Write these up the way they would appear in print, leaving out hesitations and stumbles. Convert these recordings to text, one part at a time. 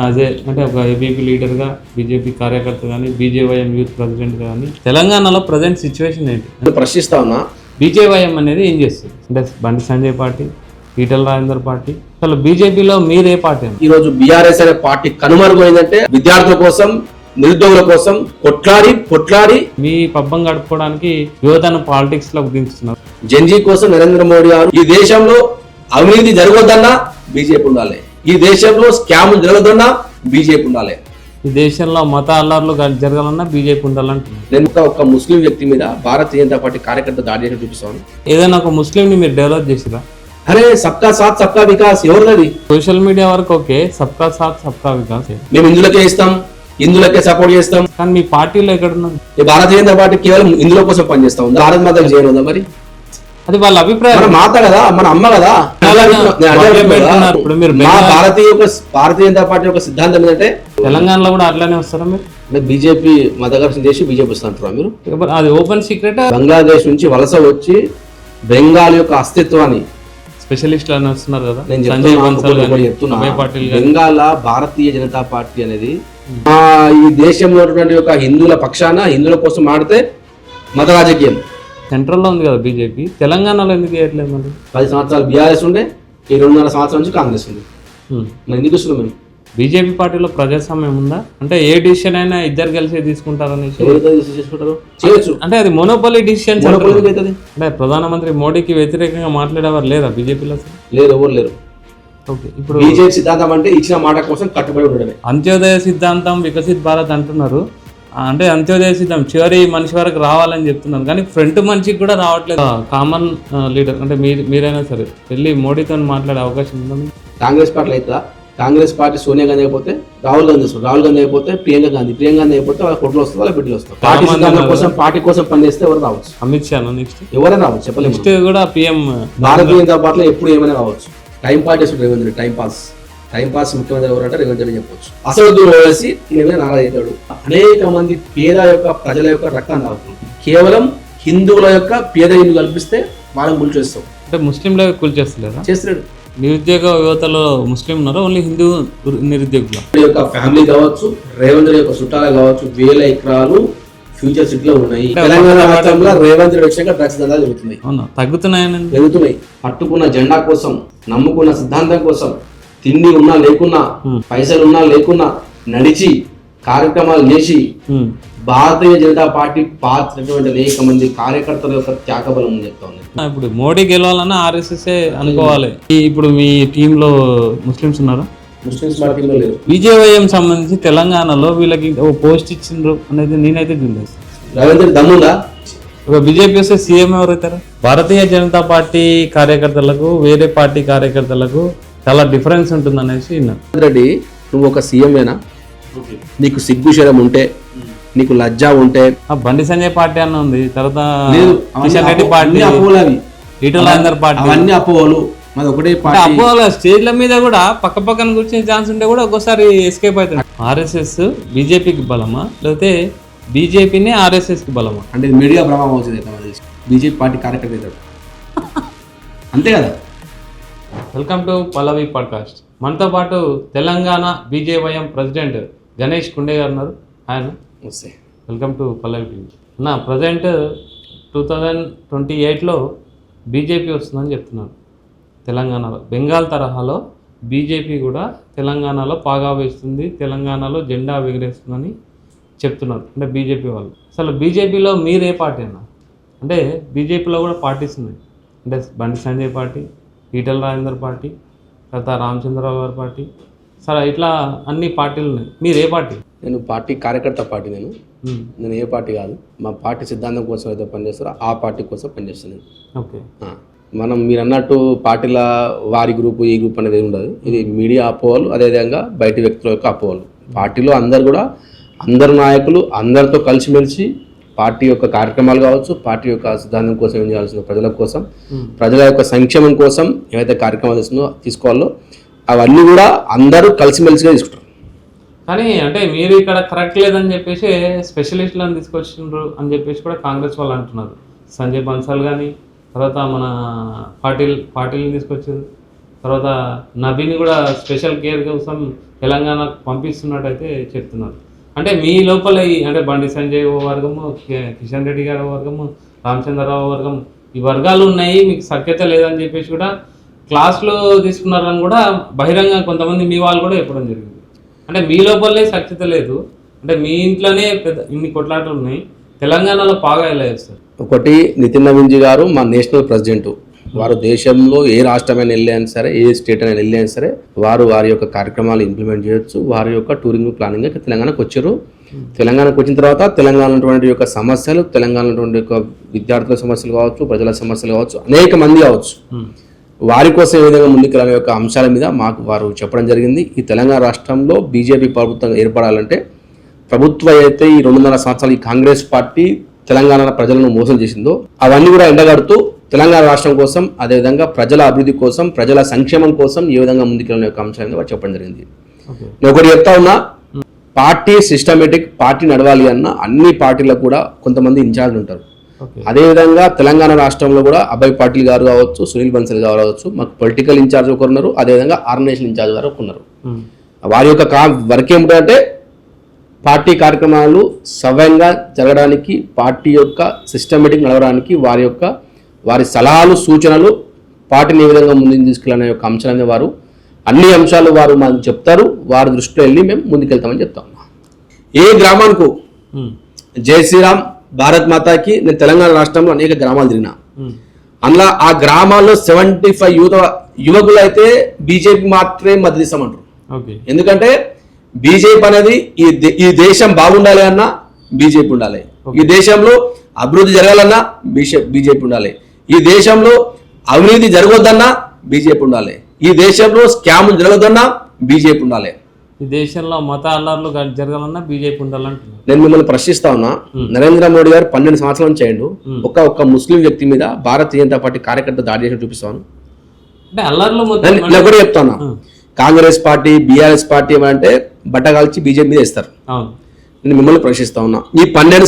అదే అంటే ఒక ఏబీపీ లీడర్గా, బీజేపీ కార్యకర్త కానీ, బీజేవైఎం యూత్ ప్రెసిడెంట్ కానీ తెలంగాణలో ప్రజెంట్ సిచ్యువేషన్ ఏంటి ప్రశ్నిస్తా ఉన్నా. బీజేవైఎం అనేది ఏం చేస్తుంది అంటే బండి సంజయ్ పార్టీ, ఈటల రాజేందర్ పార్టీ, అసలు బీజేపీలో మీరే పార్టీ? ఈ రోజు బీఆర్ఎస్ అనే పార్టీ కనుమరుగైందంటే విద్యార్థుల కోసం, నిరుద్యోగుల కోసం కొట్లాడి మీ పబ్బం గడుపుకోవడానికి యువతను పాలిటిక్స్ లోకి దించుతున్నారు. జంజీ కోసం నరేంద్ర మోడీ గారు ఈ దేశంలో అవినీతి జరగొద్దన్నా బీజేపీ ఉండాలి, ఈ దేశంలో స్కాములు జరగొద్దన్నా బీజేపీ ఉండాలి, ఈ దేశంలో మత అల్లర్లు జరగాలన్నా బీజేపీ ఉండాలంటున్నారు. నేను ఒక ముస్లిం వ్యక్తి మీద భారతీయ జనతా పార్టీ కార్యకర్త దాడి చేసి చూపిస్తాను. ఏదైనా ఒక ముస్లింని మీరు డెవలప్ చేసిరా? అరే సబ్కా సాత్ సబ్కా వికాస్ ఎవరిది? సోషల్ మీడియా వరకు ఓకే, సబ్కా సాత్ సబ్కా వికాస్ మేము ఇందులోకే ఇస్తాం, ఇందులోకే సపోర్ట్ చేస్తాం. కానీ మీ పార్టీలో ఎక్కడున్నది? ఈ భారతీయ జనతా పార్టీ కేవలం ఇందులో కోసం పనిచేస్తాం, భారత మాతకు చేయనుందా? మరి అది వాళ్ళ అభిప్రాయం. మన మాత కదా, మన అమ్మ కదా. ఇప్పుడు మీరు భారతీయ జనతా పార్టీ యొక్క సిద్ధాంతం ఏంటంటే తెలంగాణలో కూడా అట్లానే వస్తారా మీరు? బీజేపీ మతఘర్షణ చేసి బీజేపీ వస్తుంటారా మీరు? అది ఓపెన్ సీక్రెట్. బంగ్లాదేశ్ నుంచి వలస వచ్చి బెంగాల్ యొక్క అస్తిత్వాన్ని స్పెషలిస్టులు అని వస్తున్నారు కదా, నేను చెప్తున్నా. బెంగాల్ భారతీయ జనతా పార్టీ అనేది ఈ దేశంలో ఉన్నటువంటి ఒక హిందువుల పక్షాన, హిందువుల కోసం ఆడితే మత రాజకీయం. సెంట్రల్లో ఉంది కదా బీజేపీ, తెలంగాణలో ఎందుకు చేయట్లేదు? మరి 10 సంవత్సరాలు బీఆర్ఎస్ ఉండే, ఈ 2.5 సంవత్సరాల నుంచి కాంగ్రెస్ ఉంది. మరి ఎందుకు వస్తున్నాం మేము? బీజేపీ పార్టీలో ప్రజాస్వామ్యం ఉందా? అంటే ఏ డిసిషన్ అయినా ఇద్దరు కలిసి తీసుకుంటారని చేయొచ్చు. అంటే అది మోనోపోలీ డిసిషన్. అంటే ప్రధానమంత్రి మోడీకి వ్యతిరేకంగా మాట్లాడేవారు లేదా బీజేపీలో? లేదు, ఎవరు లేరు. ఓకే, ఇప్పుడు బీజేపీ సిద్ధాంతం అంటే ఇచ్చిన మాట కోసం కట్టుబడి ఉండడమే. అంత్యోదయ సిద్ధాంతం, వికసిత్ భారత్ అంటున్నారు. అంటే అంత్యోదయ సిద్ధం చివరి మనిషి వరకు రావాలని చెప్తున్నారు, కానీ ఫ్రంట్ మనిషికి కూడా రావట్లేదు. కామన్ లీడర్ అంటే మీరైనా సరే వెళ్ళి మోడీతో మాట్లాడే అవకాశం ఉందా? కాంగ్రెస్ పార్టీ అవుతుందా? కాంగ్రెస్ పార్టీ సోనియా గాంధీ అయిపోతే రాహుల్ గాంధీ వస్తారు, రాహుల్ గాంధీ అయిపోతే ప్రియాంక గాంధీ అయిపోతే వాళ్ళ కొట్లు వస్తారు, వాళ్ళ బిడ్డలు వస్తారు. పార్టీ సిద్ధాంతం కోసం, పార్టీ కోసం పనిచేస్తే ఎవరు రావచ్చు? అమిత్ షా నెక్స్ట్ ఎవరైనా రావచ్చు, చెప్పలేము. నెక్స్ట్ కూడా పిఎం. భారతీయ జనతా పార్టీలో ఎప్పుడు ఏమైనా రావచ్చు. టైం పాస్ చేస్తుంది రేవంత్ రెడ్డి. టైం పాస్ ముఖ్యమంత్రి ఎవరంటే రేవంత్ రెడ్డి చెప్పవచ్చు. అసలు దూరం వేసి నారా అవుతాడు. అనేక మంది పేద యొక్క ప్రజల యొక్క రక్తాన్ని తాగుతుంది. కేవలం హిందువుల యొక్క పేద ఇల్లు కల్పిస్తే వాళ్ళని కూల్చేస్తాం. అంటే ముస్లింలో కూల్చేస్తలేదా? చేస్తున్నాడు. నిరుద్యోగ యువతలో ముస్లిం ఉన్నారా? ఓన్లీ హిందూ నిరుద్యోగులు యొక్క ఫ్యామిలీ కావచ్చు, రేవంత్ రెడ్డి యొక్క చుట్టాలు కావచ్చు, 1000 ఎకరాలు ఫ్యూచర్ సిటీలో ఉన్నాయి. తెలంగాణ రాష్ట్రంలో రేవంత్ రెడ్డి వచ్చాక డ్రగ్స్ దందాలు జరుగుతున్నాయి. పెరుగుతున్నాయి. పట్టుకున్న జెండా కోసం, నమ్ముకున్న సిద్ధాంతం కోసం, తిండి ఉన్నా లేకున్నా, పైసలు ఉన్నా లేకున్నా నడిచి కార్యక్రమాలు చేసి భారతీయ జనతా పార్టీ పాత్రటువంటి అనేక మంది కార్యకర్తల యొక్క త్యాగబలం అని చెప్తా ఉన్నాయి. ఇప్పుడు మోడీ గెలవాలన్నా ఆర్ఎస్ఎస్ అనుకోవాలి. ఇప్పుడు మీ టీంలో ముస్లిమ్స్ ఉన్నారా? ముస్లిమ్స్ మా టీంలో లేరు. బీజేవైఎం సంబంధించి తెలంగాణలో వీళ్ళకి ఓ పోస్ట్ ఇచ్చిండ్రు అనేది నేనైతే చూడలేదు. రేవంత్ రెడ్డి దమ్ముందా? ఒక బీజేపీ వస్తే సీఎం ఎవరైతారు? భారతీయ జనతా పార్టీ కార్యకర్తలకు వేరే పార్టీ కార్యకర్తలకు చాలా డిఫరెన్స్ ఉంటుంది అనేసి రేవంత్ రెడ్డి, నువ్వు ఒక సీఎంఏనా? నీకు సిగ్గు శరం ఉంటే, నీకు లజ్జ ఉంటే. బండి సంజయ్ పార్టీ అన్న ఉంది, తర్వాత కిషన్ రెడ్డి పార్టీ, ఈటల రాజేందర్ పార్టీ, అవన్నీ అపోహలు. మాది ఒకటే పార్టీ. అపోహలు స్టేజ్ల మీద కూడా పక్క పక్కన కూర్చొని ఛాన్స్ ఉంటే కూడా ఒక్కోసారి ఎస్కేప్ అవుతుంది. ఆర్ఎస్ఎస్ బీజేపీకి బలమా, లేకపోతే బీజేపీని ఆర్ఎస్ఎస్ కి బలమా? అంటే మీడియా ప్రభావం అవుతుంది. బీజేపీ పార్టీ కార్యకర్త అవుతాడు అంతే కదా. Welcome to Pallavi podcast. మనతో పాటు తెలంగాణ బీజేవైఎం ప్రెసిడెంట్ గణేష్ కుండే గారు ఉన్నారు. ఆయన వెల్కమ్ టు పల్లవి టీవీ. నా ప్రజెంట్ 2028లో బీజేపీ వస్తుందని చెప్తున్నారు తెలంగాణలో. బెంగాల్ తరహాలో బీజేపీ కూడా తెలంగాణలో పాగా వేస్తుంది, తెలంగాణలో జెండా ఎగరేస్తుందని చెప్తున్నారు అంటే బీజేపీ వాళ్ళు. అసలు బీజేపీలో మీరే పార్టీ అన్న? అంటే బీజేపీలో కూడా పార్టీస్ ఉన్నాయి. అంటే బండి సంజయ్ పార్టీ, ఈటల రాజేందర్ పార్టీ, తర్వాత రామచంద్రరావు గారి పార్టీ, సరే ఇట్లా అన్ని పార్టీలు ఉన్నాయి. మీరు ఏ పార్టీ? నేను పార్టీ కార్యకర్త పార్టీ. నేను ఏ పార్టీ కాదు. మా పార్టీ సిద్ధాంతం కోసం అయితే పనిచేస్తారో ఆ పార్టీ కోసం పనిచేస్తాను. ఓకే. మనం మీరు అన్నట్టు పార్టీల వారి గ్రూపు ఈ గ్రూప్ అనేది ఉండదు. ఇది మీడియా అపోహలు, అదేవిధంగా బయటి వ్యక్తుల యొక్క అపోహలు. పార్టీలో అందరు నాయకులు అందరితో కలిసిమెలిసి పార్టీ యొక్క కార్యక్రమాలు కావచ్చు, పార్టీ యొక్క సిద్ధాంతం కోసం ఏం చేయాల్సిన ప్రజల కోసం, ప్రజల యొక్క సంక్షేమం కోసం ఏవైతే కార్యక్రమాలు తీసుకోవాలో అవన్నీ కూడా అందరూ కలిసిమెలిసిగా తీసుకుంటారు. కానీ అంటే మీరు ఇక్కడ కరెక్ట్ లేదని చెప్పేసి స్పెషలిస్టులను తీసుకొచ్చిండ్రు అని చెప్పేసి కూడా కాంగ్రెస్ వాళ్ళు అంటున్నారు. సంజయ్ బన్సాల్ కానీ, తర్వాత మన పార్టీని తీసుకొచ్చారు, తర్వాత నబీని కూడా స్పెషల్ కేర్ కోసం తెలంగాణకు పంపిస్తున్నట్టయితే చెప్తున్నారు. అంటే మీ లోపల అంటే బండి సంజయ్ ఓ వర్గము, కిషన్ రెడ్డి గారు ఓ వర్గము, రామచంద్రరావు వర్గం, ఈ వర్గాలు ఉన్నాయి, మీకు సఖ్యత లేదని చెప్పేసి కూడా క్లాస్లో తీసుకున్నారని కూడా బహిరంగ కొంతమంది మీ వాళ్ళు కూడా చెప్పడం జరిగింది. అంటే మీ లోపలనే సఖ్యత లేదు, అంటే మీ ఇంట్లోనే పెద్ద ఇన్ని కొట్లాటలు ఉన్నాయి, తెలంగాణలో పాగా ఎలా చేస్తారు? ఒకటి, నితిన్ నవీన్జీ గారు మా నేషనల్ ప్రెసిడెంట్. వారు దేశంలో ఏ రాష్ట్రమైన వెళ్ళైనా సరే, ఏ స్టేట్ అయినా వెళ్ళైనా సరే, వారి యొక్క కార్యక్రమాలు ఇంప్లిమెంట్ చేయొచ్చు. వారి యొక్క టూరింగ్ ప్లానింగ్ తెలంగాణకు వచ్చారు. తెలంగాణకు వచ్చిన తర్వాత తెలంగాణ యొక్క సమస్యలు, తెలంగాణ యొక్క విద్యార్థుల సమస్యలు కావచ్చు, ప్రజల సమస్యలు కావచ్చు, అనేక మంది కావచ్చు, వారి కోసం ఏ విధంగా ముందుకెళ్ళాలనే యొక్క అంశాల మీద మాకు వారు చెప్పడం జరిగింది. ఈ తెలంగాణ రాష్ట్రంలో బీజేపీ ప్రభుత్వం ఏర్పడాలంటే ప్రభుత్వం అయితే ఈ 2.5 సంవత్సరాలు ఈ కాంగ్రెస్ పార్టీ తెలంగాణ ప్రజలను మోసం చేసిందో అవన్నీ కూడా ఎండగడుతూ తెలంగాణ రాష్ట్రం కోసం, అదేవిధంగా ప్రజల అభివృద్ధి కోసం, ప్రజల సంక్షేమం కోసం ఏ విధంగా ముందుకెళ్ళిన యొక్క అంశాన్ని వారు చెప్పడం జరిగింది. నేను ఒకటి చెప్తా ఉన్నా, పార్టీ సిస్టమేటిక్, పార్టీ నడవాలి అన్న అన్ని పార్టీలకు కూడా కొంతమంది ఇన్ఛార్జ్ ఉంటారు. అదేవిధంగా తెలంగాణ రాష్ట్రంలో కూడా అభయ్ పాటిల్ గారు కావచ్చు, సునీల్ బన్సల్ గారు కావచ్చు, మాకు పొలిటికల్ ఇన్ఛార్జ్ ఒకరు ఉన్నారు, అదేవిధంగా ఆర్గనైజేషన్ ఇన్ఛార్జ్ గారు ఒకరు ఉన్నారు. వారి యొక్క వర్క్ ఏమిటంటే పార్టీ కార్యక్రమాలు సవ్యంగా జరగడానికి, పార్టీ యొక్క సిస్టమేటిక్ నడవడానికి వారి సలహాలు, సూచనలు పార్టీని ఏ విధంగా ముందుకు తీసుకెళ్ళనే యొక్క అంశాలనే వారు అన్ని అంశాలు వారు మాకు చెప్తారు. వారి దృష్టిలో వెళ్ళి మేము ముందుకెళ్తామని చెప్తాం. ఏ గ్రామానికి జై శ్రీరామ్, భారత్ మాతాకి, నేను తెలంగాణ రాష్ట్రంలో అనేక గ్రామాలు తిరిగినా. అందులో ఆ గ్రామాల్లో 75 యువకులు అయితే బీజేపీ మాత్రమే మద్దతు ఇస్తామంటారు. ఎందుకంటే బీజేపీ అనేది ఈ దేశం బాగుండాలి అన్నా బీజేపీ ఉండాలి, ఈ దేశంలో అభివృద్ధి జరగాలన్నా బీజేపీ ఉండాలి, ఈ దేశంలో అవినీతి జరగొద్దన్నా బీజేపీ ఉండాలి, ఈ దేశంలో స్కాములు జరగొద్దన్నా బీజేపీ ఉండాలి, ఈ దేశంలో మత అల్లర్లు జరగాలన్నా బీజేపీ ఉండాలంటున్నారు. నేను మిమ్మల్ని ప్రశ్నిస్తా ఉన్నా, నరేంద్ర మోడీ గారు 12 సంవత్సరాల నుంచి చేయండు ఒక్క ముస్లిం వ్యక్తి మీద భారతీయ జనతా పార్టీ కార్యకర్త దాడి చేసి చూపిస్తాను. అంటే అల్లర్లు నేను కూడా చెప్తాను, కాంగ్రెస్ పార్టీ, బీఆర్ఎస్ పార్టీ ఏమంటే బట్టగాల్చి బీజేపీ మీద వేస్తారు. నేను మిమ్మల్ని ప్రశ్నిస్తా ఉన్నా, ఈ 12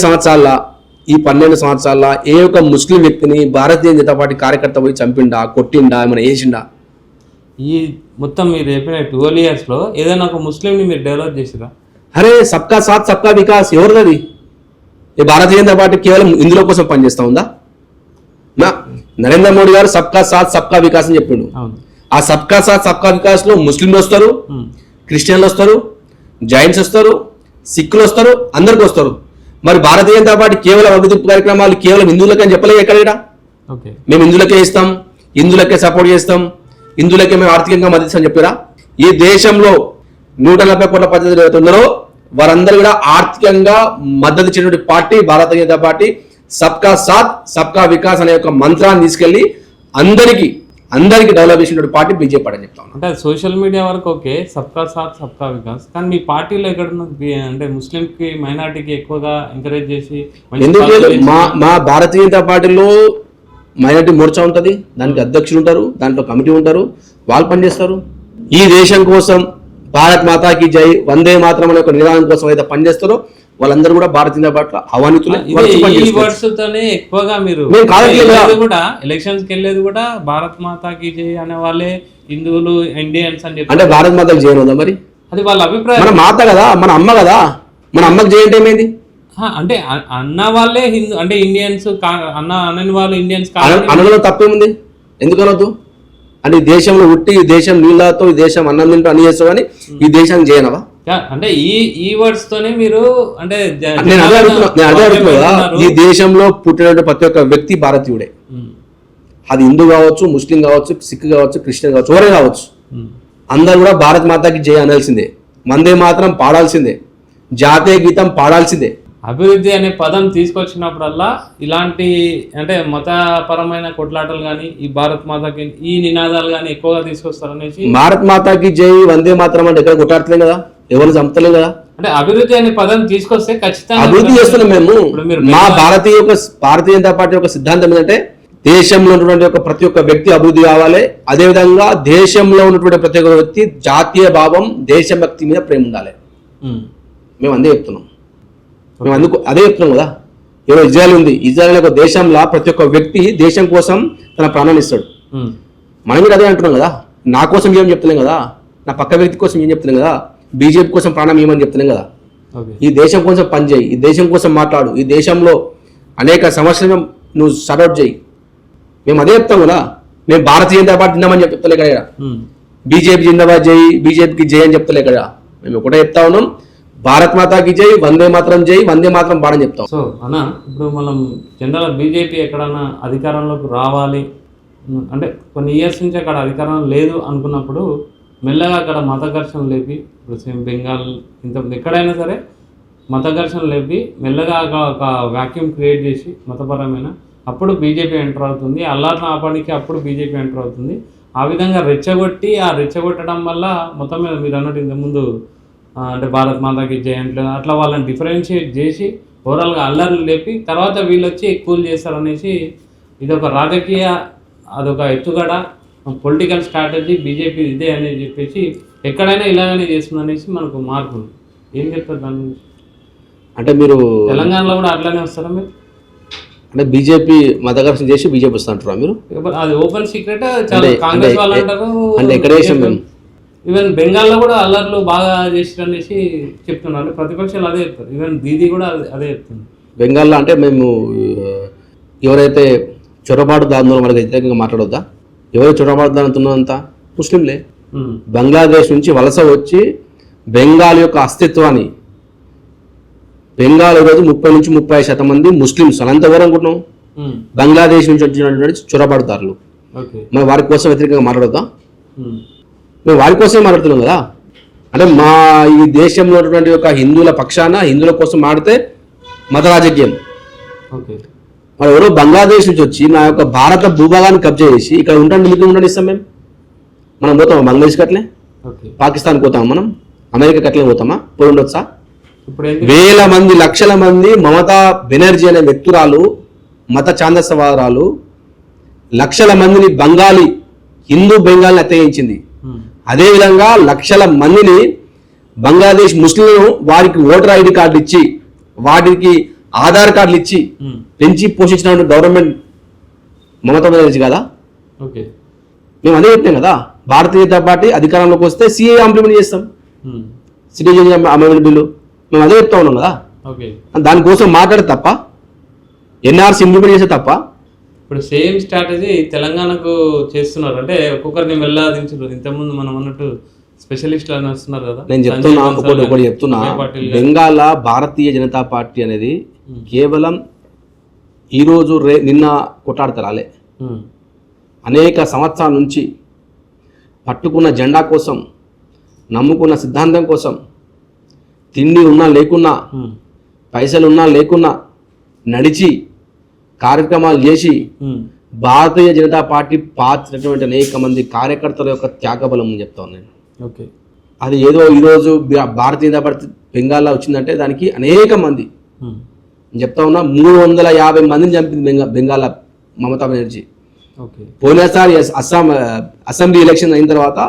సంవత్సరాల ఏ ఒక్క ముస్లిం వ్యక్తిని భారతీయ జనతా పార్టీ కార్యకర్త పోయి చంపిండా, కొట్టిండా, ఏమైనా వేసిండా? ఈ మొత్తం మీరు చెప్పిన 12 years లో ఏదైనా ఒక ముస్లింని మీరు డెవలప్ చేసిరా? అరే సబ్కా సాత్ సబ్కా వికాస్ ఎవరిది? ఈ భారతీయ జనతా పార్టీ కేవలం ఇందులో కోసం పనిచేస్తా ఉందా? నరేంద్ర మోడీ గారు సబ్కా సాత్ సబ్కా వికాస్ అని చెప్పిండు. ఆ సబ్కా సాత్ సబ్కా వికాస్ లో ముస్లింలు వస్తారు, క్రిస్టియన్లు వస్తారు, జైన్స్ వస్తారు, సిక్కులు వస్తారు, అందరికి వస్తారు. మరి భారతీయ జనతా పార్టీ కేవలం అభివృద్ధి కార్యక్రమాలు కేవలం హిందువులకే అని చెప్పలేదు ఎక్కడ? మేము హిందువులకే ఇస్తాం, హిందువులకే సపోర్ట్ చేస్తాం, హిందువులకే మేము ఆర్థికంగా మద్దతు అని చెప్పారా? ఈ దేశంలో 140 కోట్ల ప్రజలు ఎవరైతే ఉన్నారో వారందరూ కూడా ఆర్థికంగా మద్దతు ఇచ్చినటువంటి పార్టీ భారతీయ జనతా పార్టీ. సబ్కా సాత్ సబ్కా వికాస్ అనే ఒక మంత్రాన్ని తీసుకెళ్లి అందరికి డెవలప్ చేసినటువంటి పార్టీ బీజేపీ పార్టీ అని చెప్తాను. అంటే సోషల్ మీడియా వరకు ఓకే, సబ్కా సాత్ సబ్కా వికాస్, కానీ మీ పార్టీలో ఎక్కడున్నది అంటే ముస్లింకి, మైనార్టీకి ఎక్కువగా ఎంకరేజ్ చేసి ఎందుకు లేదు? మా భారతీయ జనతా పార్టీలో మైనార్టీ మోర్చా ఉంటుంది, దానికి అధ్యక్షులు ఉంటారు, దాంట్లో కమిటీ ఉంటారు, వాళ్ళు పనిచేస్తారు. ఈ దేశం కోసం భారత్ మాతాకి జై, వందే మాతరం అనే ఒక నినాదం కోసం అయితే పనిచేస్తారో వాళ్ళందరూ కూడా భారతీయ జనతా పార్టీ అవానితులే. ఎక్కువగా మీరు కూడా ఎలక్షన్స్ కి వెళ్ళేది కూడా భారత్ మాతాకి జై అనే వాళ్ళే, హిందువులు, ఇండియన్స్ అని చెప్పి. అంటే భారత్ మాతకి జై ఉందా? మరి అది వాళ్ళ అభిప్రాయం. మన మాత కదా, మన అమ్మ కదా, మన అమ్మకి జై అంటే ఏమైంది? అంటే అన్న వాళ్ళే హిందూ, అంటే ఇండియన్స్ అన్న అనని వాళ్ళు ఇండియన్స్ అనడంలో తప్పేముంది? ఎందుకు అనొద్దు? అంటే ఈ దేశంలో ఉట్టి, ఈ దేశం నీళ్ళతో, ఈ దేశం అన్నం తింటూ అన్ని చేస్తావు కానీ ఈ దేశానికి చేయనవా? అంటే ఈ వర్డ్స్ తోనే మీరు అంటే నేను అదే అడుగుతున్నా, ఈ దేశంలో పుట్టిన ప్రతి ఒక్క వ్యక్తి భారతీయుడే. అది హిందూ కావచ్చు, ముస్లిం కావచ్చు, సిక్ కావచ్చు, క్రిస్టియన్ కావచ్చు, ఎవరే కావచ్చు, అందరు కూడా భారత్ మాతాకి జై అనాల్సిందే, వందే మాత్రం పాడాల్సిందే, జాతీయ గీతం పాడాల్సిందే. అభివృద్ధి అనే పదం తీసుకొచ్చినప్పుడల్లా ఇలాంటి అంటే మతపరమైన కొట్లాటలు కానీ, ఈ భారత్ మాతాకి ఈ నినాదాలు కానీ ఎక్కువగా తీసుకొస్తారనేసి. భారత్ మాతాకి జై, వందే మాత్రం అంటే ఎక్కడ కొట్లాడతలేం కదా, ఎవరు చంపుతలేం కదా. అంటే అభివృద్ధి అనే పదం తీసుకొస్తే ఖచ్చితంగా అభివృద్ధి చేస్తున్నాం మేము. మా భారతీయ జనతా పార్టీ యొక్క సిద్ధాంతం ఏంటంటే దేశంలో ఉన్నటువంటి ప్రతి ఒక్క వ్యక్తి అభివృద్ధి కావాలి, అదేవిధంగా దేశంలో ఉన్నటువంటి ప్రతి ఒక్క వ్యక్తి జాతీయ భావం, దేశభక్తి మీద ప్రేమ ఉండాలి. మేము అందే చెప్తున్నాం, మేము అందుకు అదే చెప్తున్నాం కదా. ఏదో ఇజ్రాయెల్ ఉంది, ఇజ్రాయెల్ ఒక దేశంలో ప్రతి ఒక్క వ్యక్తి దేశం కోసం తన ప్రాణాన్ని ఇస్తాడు. మనం కూడా అదే అంటున్నాం కదా. నా కోసం ఏం చెప్తున్నాం కదా, నా పక్క వ్యక్తి కోసం ఏం చెప్తున్నాం కదా, బీజేపీ కోసం ప్రాణం ఏమని చెప్తున్నాం కదా. ఓకే ఈ దేశం కోసం పనిచేయి, ఈ దేశం కోసం మాట్లాడు, ఈ దేశంలో అనేక సమస్యలను నువ్వు సర్వ్ చేయి. మేము అదే చెప్తాం కదా. మేము భారతీయ జనతా పార్టీ తిందామని చెప్తలే కదా, బీజేపీ జిందాబాద్ జై, బీజేపీకి జై అని చెప్తలే కదా. మేము ఒకటే చెప్తా ఉన్నాం, భారత్ మాతాకి జై, వందే మాత్రం జై, వందే మాత్రం పాడని చెప్తాం. సో అన్న ఇప్పుడు మనం జనరల్ బీజేపీ ఎక్కడన్నా అధికారంలోకి రావాలి అంటే కొన్ని ఇయర్స్ నుంచి అక్కడ అధికారం లేదు అనుకున్నప్పుడు మెల్లగా అక్కడ మత ఘర్షణ లేపి, ఇప్పుడు సేమ్ బెంగాల్ ఇంత ఎక్కడైనా సరే మత ఘర్షణ లేపి మెల్లగా ఒక వ్యాక్యూమ్ క్రియేట్ చేసి మతపరమైన అప్పుడు బీజేపీ ఎంటర్ అవుతుంది. అల్లారిని ఆపడానికి అప్పుడు బీజేపీ ఎంటర్ అవుతుంది. ఆ విధంగా రెచ్చగొట్టి ఆ రెచ్చగొట్టడం వల్ల మొత్తం మీద మీరు అన్నట్టు ఇంతకుముందు అంటే భారత్ మాతాకి జై అంటే అట్లా వాళ్ళని డిఫరెన్షియేట్ చేసి ఓవరాల్గా అల్లర్లు లేపి తర్వాత వీళ్ళు వచ్చి కూల్ చేస్తారనేసి ఇదొక రాజకీయ అదొక ఎత్తుగడ పొలిటికల్ స్ట్రాటజీ బీజేపీ ఇదే అని చెప్పేసి ఎక్కడైనా ఇలాగనే చేస్తుంది అనేసి మనకు మార్పు ఉంది. ఏం చెప్తారు దాని గురించి? అంటే మీరు తెలంగాణలో కూడా అట్లానే వస్తారా మీరు? అంటే బీజేపీ మతఘర్షణ చేసి బీజేపీ వస్తా అంటారా మీరు? అది ఓపెన్ సీక్రెట్. చాలా కాంగ్రెస్ వాళ్ళు అంటారు, అంటే ఎక్కడ చేసాం మేము. ఈవెన్ బెంగాల్లో కూడా అల్లర్లు బాగా చేసారు అనేసి చెప్తున్నారు. ప్రతిపక్షాలు అదే చెప్తారు. ఈవెన్ దీదీ కూడా అదే చెప్తుంది. బెంగాల్లో అంటే మేము ఎవరైతే చొరబాటుదారులు మనకు వ్యతిరేకంగా మాట్లాడొద్దా? ఎవరు చొరబాటుదారుతున్నంత ముస్లింలే. బంగ్లాదేశ్ నుంచి వలస వచ్చి బెంగాల్ యొక్క అస్తిత్వాన్ని, బెంగాల్ ఈరోజు 30 నుంచి 30% మంది ముస్లిమ్స్ అనంతవరం అనుకుంటున్నాం. బంగ్లాదేశ్ నుంచి వచ్చినటువంటి చొరబాటుదారులు. మరి వారి కోసం వ్యతిరేకంగా మాట్లాడొద్దా? మేము వారి కోసమే మాట్లాడుతున్నాం కదా. అంటే మా ఈ దేశంలో ఉన్నటువంటి ఒక హిందువుల పక్షాన హిందువుల కోసం మాడితే మత రాజకీయం. మరి ఎవరో బంగ్లాదేశ్ నుంచి వచ్చి నా యొక్క భారత భూభాగాన్ని కబ్జా చేసి ఇక్కడ ఉంటాను మీకు ఉండని ఇస్తాం మేము. మనం పోతామా బంగ్లాదేశ్కి అట్లే? పాకిస్తాన్కి పోతామా? మనం అమెరికాకి అట్లే పోతామా? పోయి ఉండొచ్చా? వేల మంది లక్షల మంది మమతా బెనర్జీ అనే వ్యక్తురాలు, మత ఛాందసవాదాలు లక్షల మందిని బెంగాలీ హిందూ బెంగాల్ని అత్యయించింది. అదేవిధంగా లక్షల మందిని బంగ్లాదేశ్ ముస్లింలను వారికి ఓటర్ ఐడి కార్డులు ఇచ్చి వాటికి ఆధార్ కార్డులు ఇచ్చి పెంచి పోషించిన గవర్నమెంట్ మమతా బెనర్జీ కదా. మేము అదే చెప్తాం కదా, భారతీయ జనతా పార్టీ అధికారంలోకి వస్తే సిఏ ఇంప్లిమెంట్ చేస్తాం, సిటిజన్ అమెండ్మెంట్ బిల్లు. మేము అదే చెప్తా ఉన్నాం కదా. దానికోసం మాట్లాడే తప్ప, ఎన్ఆర్సీ ఇంప్లిమెంట్ చేసే తప్ప. ఇప్పుడు సేమ్ స్ట్రాటజీ తెలంగాణకు చేస్తున్నారు. అంటే ఒక్కొక్కరిని వెళ్ళాదించారు. ఇంతకుముందు మనం అన్నట్టు స్పెషలిస్టులు అని వస్తున్నారు కదా. నేను చెప్తున్నా, ఒకటి చెప్తున్నా, బెంగాల్ భారతీయ జనతా పార్టీ అనేది కేవలం ఈరోజు నిన్న కొట్లాడతారాలే. అనేక సంవత్సరాల నుంచి పట్టుకున్న జెండా కోసం, నమ్ముకున్న సిద్ధాంతం కోసం, తిండి ఉన్నా లేకున్నా, పైసలు ఉన్నా లేకున్నా నడిచి కార్యక్రమాలు చేసి భారతీయ జనతా పార్టీ పాత్రటువంటి అనేక మంది కార్యకర్తల యొక్క త్యాగబలం అని చెప్తాను నేను. అది ఏదో ఈరోజు భారతీయ జనతా పార్టీ బెంగాల్లో వచ్చిందంటే దానికి అనేక మంది నేను చెప్తా ఉన్నా. 350 మందిని చంపింది బెంగాల్ మమతా బెనర్జీ. పోయినసారి అసెంబ్లీ ఎలక్షన్ అయిన తర్వాత,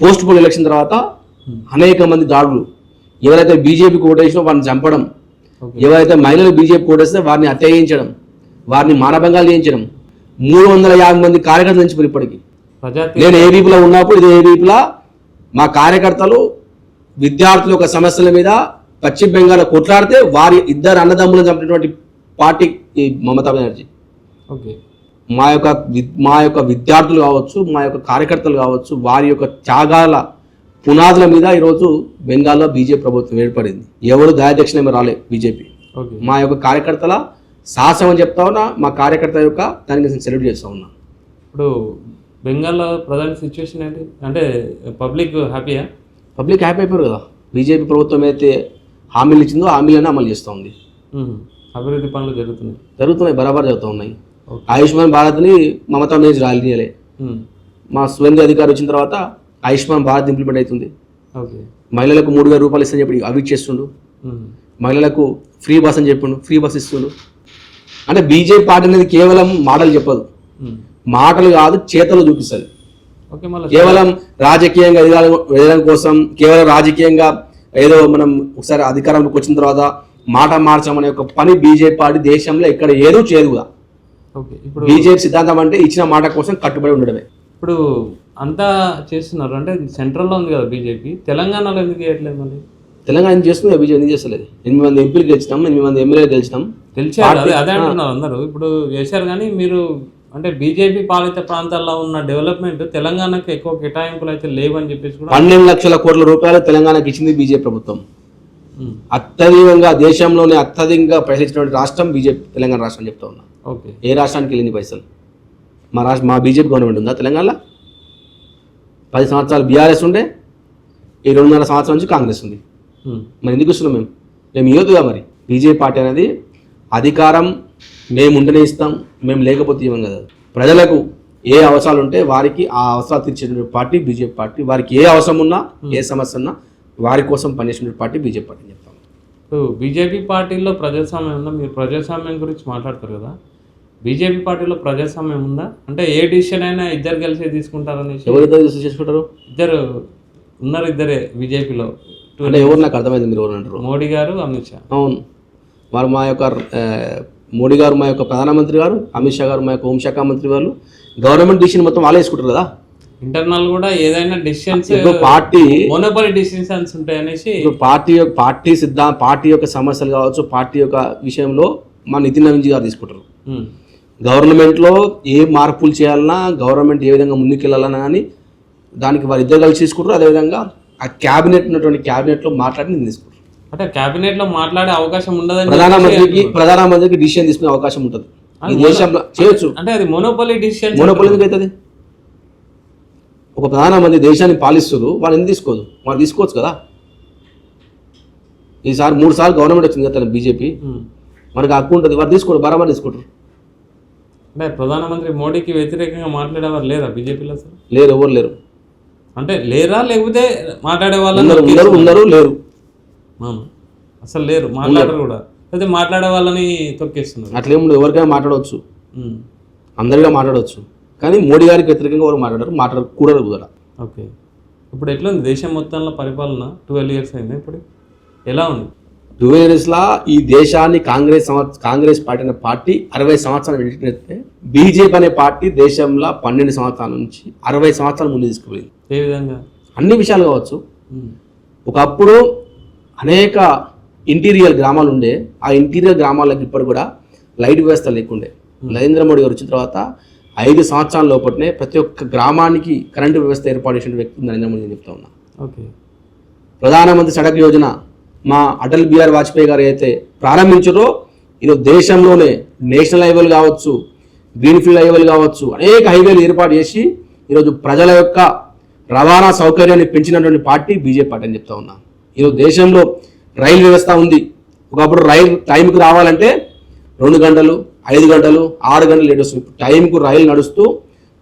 పోస్ట్ పోల్ ఎలక్షన్ తర్వాత అనేక మంది దాడులు. ఎవరైతే బీజేపీకి ఓటేసినో వారిని చంపడం, ఎవరైతే మహిళలు బీజేపీ ఓటేస్తే వారిని అత్యాయించడం, వారిని మానభంగాలు చేయించడం. 350 మంది కార్యకర్తలు నుంచి ఇప్పటికీ. నేను ఏబీపీలో ఉన్నప్పుడు ఇదే ఏబీపీలో మా కార్యకర్తలు విద్యార్థుల యొక్క సమస్యల మీద పశ్చిమ బెంగాల్లో కొట్లాడితే వారి ఇద్దరు అన్నదమ్ములను చంపినటువంటి పార్టీ ఈ మమతా బెనర్జీ. మా యొక్క విద్యార్థులు కావచ్చు, మా యొక్క కార్యకర్తలు కావచ్చు, వారి యొక్క త్యాగాల పునాదుల మీద ఈరోజు బెంగాల్లో బీజేపీ ప్రభుత్వం ఏర్పడింది. ఎవరు దయాదక్షిణ ఏమో రాలే బీజేపీ. మా యొక్క కార్యకర్తల సాహసం అని చెప్తా ఉన్నా, మా కార్యకర్త యొక్క దానికి నేను సెల్యూట్ చేస్తూ ఉన్నా. ఇప్పుడు బెంగాల్లో ప్రజెంట్ సిచ్యువేషన్ ఏంటి అంటే పబ్లిక్ హ్యాపీయా? పబ్లిక్ హ్యాపీ అయిపోయారు కదా. బీజేపీ ప్రభుత్వం అయితే హామీలు ఇచ్చిందో హామీలనే అమలు చేస్తూ ఉంది. అభివృద్ధి పనులు జరుగుతున్నాయి, బరాబర్ జరుగుతూ ఉన్నాయి. ఆయుష్మాన్ భారత్ని మమతా బెనర్జీ రాలియలే. మా సువేంద్ర అధికారి వచ్చిన తర్వాత ఆయుష్మాన్ భారత్ ఇంప్లిమెంట్ అవుతుంది. మహిళలకు 3,000 రూపాయలు ఇస్తాను చెప్పి అవి ఇచ్చేస్తుండు. మహిళలకు ఫ్రీ బస్ అని చెప్పిండు, ఫ్రీ బస్ ఇస్తుండు. అంటే బీజేపీ పార్టీ అనేది కేవలం మాటలు చెప్పదు, మాటలు కాదు చేతలు చూపిస్తుంది. కేవలం రాజకీయంగా ఎదగడం కోసం, కేవలం రాజకీయంగా ఏదో మనం ఒకసారి అధికారంలోకి వచ్చిన తర్వాత మాట మార్చమనే ఒక పని బీజేపీ పార్టీ దేశంలో ఇక్కడ ఏదో చేయదుగా. బీజేపీ సిద్ధాంతం అంటే ఇచ్చిన మాట కోసం కట్టుబడి ఉండడమే. ఇప్పుడు అంతా చేస్తున్నారు అంటే సెంట్రల్లో ఉంది కదా బీజేపీ, తెలంగాణలో ఎందుకు చేయట్లేదు మళ్ళీ? తెలంగాణ చేస్తుంది, బీజేపీ ఎందుకు చేస్తలేదు? 8 మంది ఎంపీలు గెలిచినాం, 8 మంది ఎమ్మెల్యేలు గెలిచినాం. తెలిసారు, అదే అంటున్నారు అందరూ. ఇప్పుడు చేశారు కానీ మీరు అంటే బీజేపీ పాలిత ప్రాంతాల్లో ఉన్న డెవలప్మెంట్ తెలంగాణకు ఎక్కువ కేటాయింపులు అయితే లేవని చెప్పేసి కూడా 12 లక్షల కోట్ల రూపాయలు తెలంగాణకి ఇచ్చింది బీజేపీ ప్రభుత్వం. అత్యధికంగా దేశంలోనే అత్యధికంగా పైసలు ఇచ్చినటువంటి రాష్ట్రం బీజేపీ, తెలంగాణ రాష్ట్రం చెప్తా ఉన్నా. ఓకే, ఏ ఏ రాష్ట్రానికి వెళ్ళింది పైసలు? మా బీజేపీ గవర్నమెంట్ ఉందా తెలంగాణలో? 10 సంవత్సరాలు బీఆర్ఎస్ ఉండే, ఈ 2.5 సంవత్సరాల నుంచి కాంగ్రెస్ ఉంది. మరి ఎందుకు ఇస్తున్నాం? మేము ఇవ్వదుగా. మరి బీజేపీ పార్టీ అనేది అధికారం మేము ఉంటేనే ఇస్తాం, మేము లేకపోతే ఇవ్వం కదా. ప్రజలకు ఏ అవసరాలు ఉంటే వారికి ఆ అవసరాలు తీర్చేటువంటి పార్టీ బీజేపీ పార్టీ. వారికి ఏ అవసరం ఉన్నా, ఏ సమస్య ఉన్నా వారి కోసం పనిచేసిన పార్టీ బీజేపీ పార్టీ చెప్తాం. బీజేపీ పార్టీలో ప్రజాస్వామ్యం ఉందా? మీరు ప్రజాస్వామ్యం గురించి మాట్లాడతారు కదా, బీజేపీ పార్టీలో ప్రజాస్వామ్యం ఉందా? అంటే ఏ డిసిషన్ అయినా ఇద్దరు కలిసి తీసుకుంటారనేసి. ఎవరిద్దరు చేసుకుంటారు? ఇద్దరు ఉన్నారు, ఇద్దరే బీజేపీలో. అంటే ఎవరు? నాకు అర్థమైంది మీరు ఎవరు అంటారు. మోడీ గారు, అమిత్ షా. అవును, వారు మా యొక్క మోడీ గారు మా యొక్క ప్రధానమంత్రి గారు, అమిత్ షా గారు మా యొక్క హోంశాఖ మంత్రి. వాళ్ళు గవర్నమెంట్ డిసిషన్ మొత్తం వాళ్ళే వేసుకుంటారు కదా. ఇంటర్నల్ కూడా ఏదైనా డిసిషన్స్ పార్టీ మోనోపలి డిసిషన్స్ ఉంటాయనేసి పార్టీ యొక్క సమస్యలు కావచ్చు, పార్టీ యొక్క విషయంలో మా నితిన్ నవీన్ గారు తీసుకుంటారు. గవర్నమెంట్లో ఏ మార్పులు చేయాలన్నా, గవర్నమెంట్ ఏ విధంగా ముందుకెళ్ళాలన్నా కానీ దానికి వారు ఇద్దరు కలిసి తీసుకుంటారు. అదేవిధంగా ఆ క్యాబినెట్ ఉన్నటువంటి క్యాబినెట్లో మాట్లాడి నేను తీసుకుంటారు. అంటే క్యాబినెట్ లో మాట్లాడే అవకాశం ఉండదని ప్రధానమంత్రికి డిసిషన్ తీసుకునే అవకాశం ఉంటుంది ఈ దేశంలో. చేయొచ్చు. అంటే అది మోనోపలి డిసిషన్. మోనోపలి ఎందుకు అవుతుంది? ఒక ప్రధానమంత్రి దేశాన్ని పాలిస్తారు, వాళ్ళు ఎందుకు తీసుకోదు? వాళ్ళు తీసుకోవచ్చు కదా. ఈసారి 3 సార్లు గవర్నమెంట్ వచ్చింది కదా బీజేపీ, మనకు హక్కు ఉంటుంది. వారు తీసుకోరు, బరాబర్ తీసుకుంటారు. అంటే ప్రధానమంత్రి మోడీకి వ్యతిరేకంగా మాట్లాడేవారు లేరా బీజేపీలో? అసలు లేరు, ఎవరు లేరు. అంటే లేరా, లేకపోతే మాట్లాడే వాళ్ళు ఉన్నారు, లేరు, అసలు లేరు, మాట్లాడరు కూడా, అయితే మాట్లాడే వాళ్ళని తొక్కేస్తున్నారు. అట్లేముండదు, ఎవరికైనా మాట్లాడవచ్చు, అందరిగా మాట్లాడవచ్చు. కానీ మోడీ గారికి వ్యతిరేకంగా ఎవరు మాట్లాడకూడదు కూడా. ఓకే, ఇప్పుడు ఎట్లా ఉంది దేశం మొత్తంలో పరిపాలన? 12 years అయింది, ఇప్పుడు ఎలా ఉంది? 12 yearsలా ఈ దేశాన్ని కాంగ్రెస్ పార్టీ అనే పార్టీ 60 సంవత్సరాలు పెట్టినట్టే బీజేపీ అనే పార్టీ దేశంలో 12 సంవత్సరాల నుంచి 60 సంవత్సరాల ముందు తీసుకుపోయింది. ఏ విధంగా? అన్ని విషయాలు కావచ్చు. ఒకప్పుడు అనేక ఇంటీరియర్ గ్రామాలు ఉండే, ఆ ఇంటీరియర్ గ్రామాలకు ఇప్పటి కూడా లైట్ వ్యవస్థ లేకుండే. నరేంద్ర మోడీ గారు వచ్చిన తర్వాత 5 సంవత్సరాల లోపలనే ప్రతి ఒక్క గ్రామానికి కరెంటు వ్యవస్థ ఏర్పాటు చేసిన వ్యక్తి నరేంద్ర మోడీ చెప్తా ఉన్నా. ఓకే, ప్రధానమంత్రి సడక్ యోజన మా అటల్ బిహారీ వాజ్పేయి గారు అయితే ప్రారంభించారో ఈరోజు దేశంలోనే నేషనల్ హైవేలు కావచ్చు, గ్రీన్ఫీల్డ్ హైవేలు కావచ్చు, అనేక హైవేలు ఏర్పాటు చేసి ఈరోజు ప్రజల యొక్క రవాణా సౌకర్యాన్ని పెంచినటువంటి పార్టీ బీజేపీ పార్టీ అని చెప్తా ఉన్నా. ఈరోజు దేశంలో రైలు వ్యవస్థ ఉంది. ఒకప్పుడు రైలు టైంకి రావాలంటే 2 గంటలు, 5 గంటలు, 6 గంటలు లేట్ వస్తుంది. టైంకు రైలు నడుస్తూ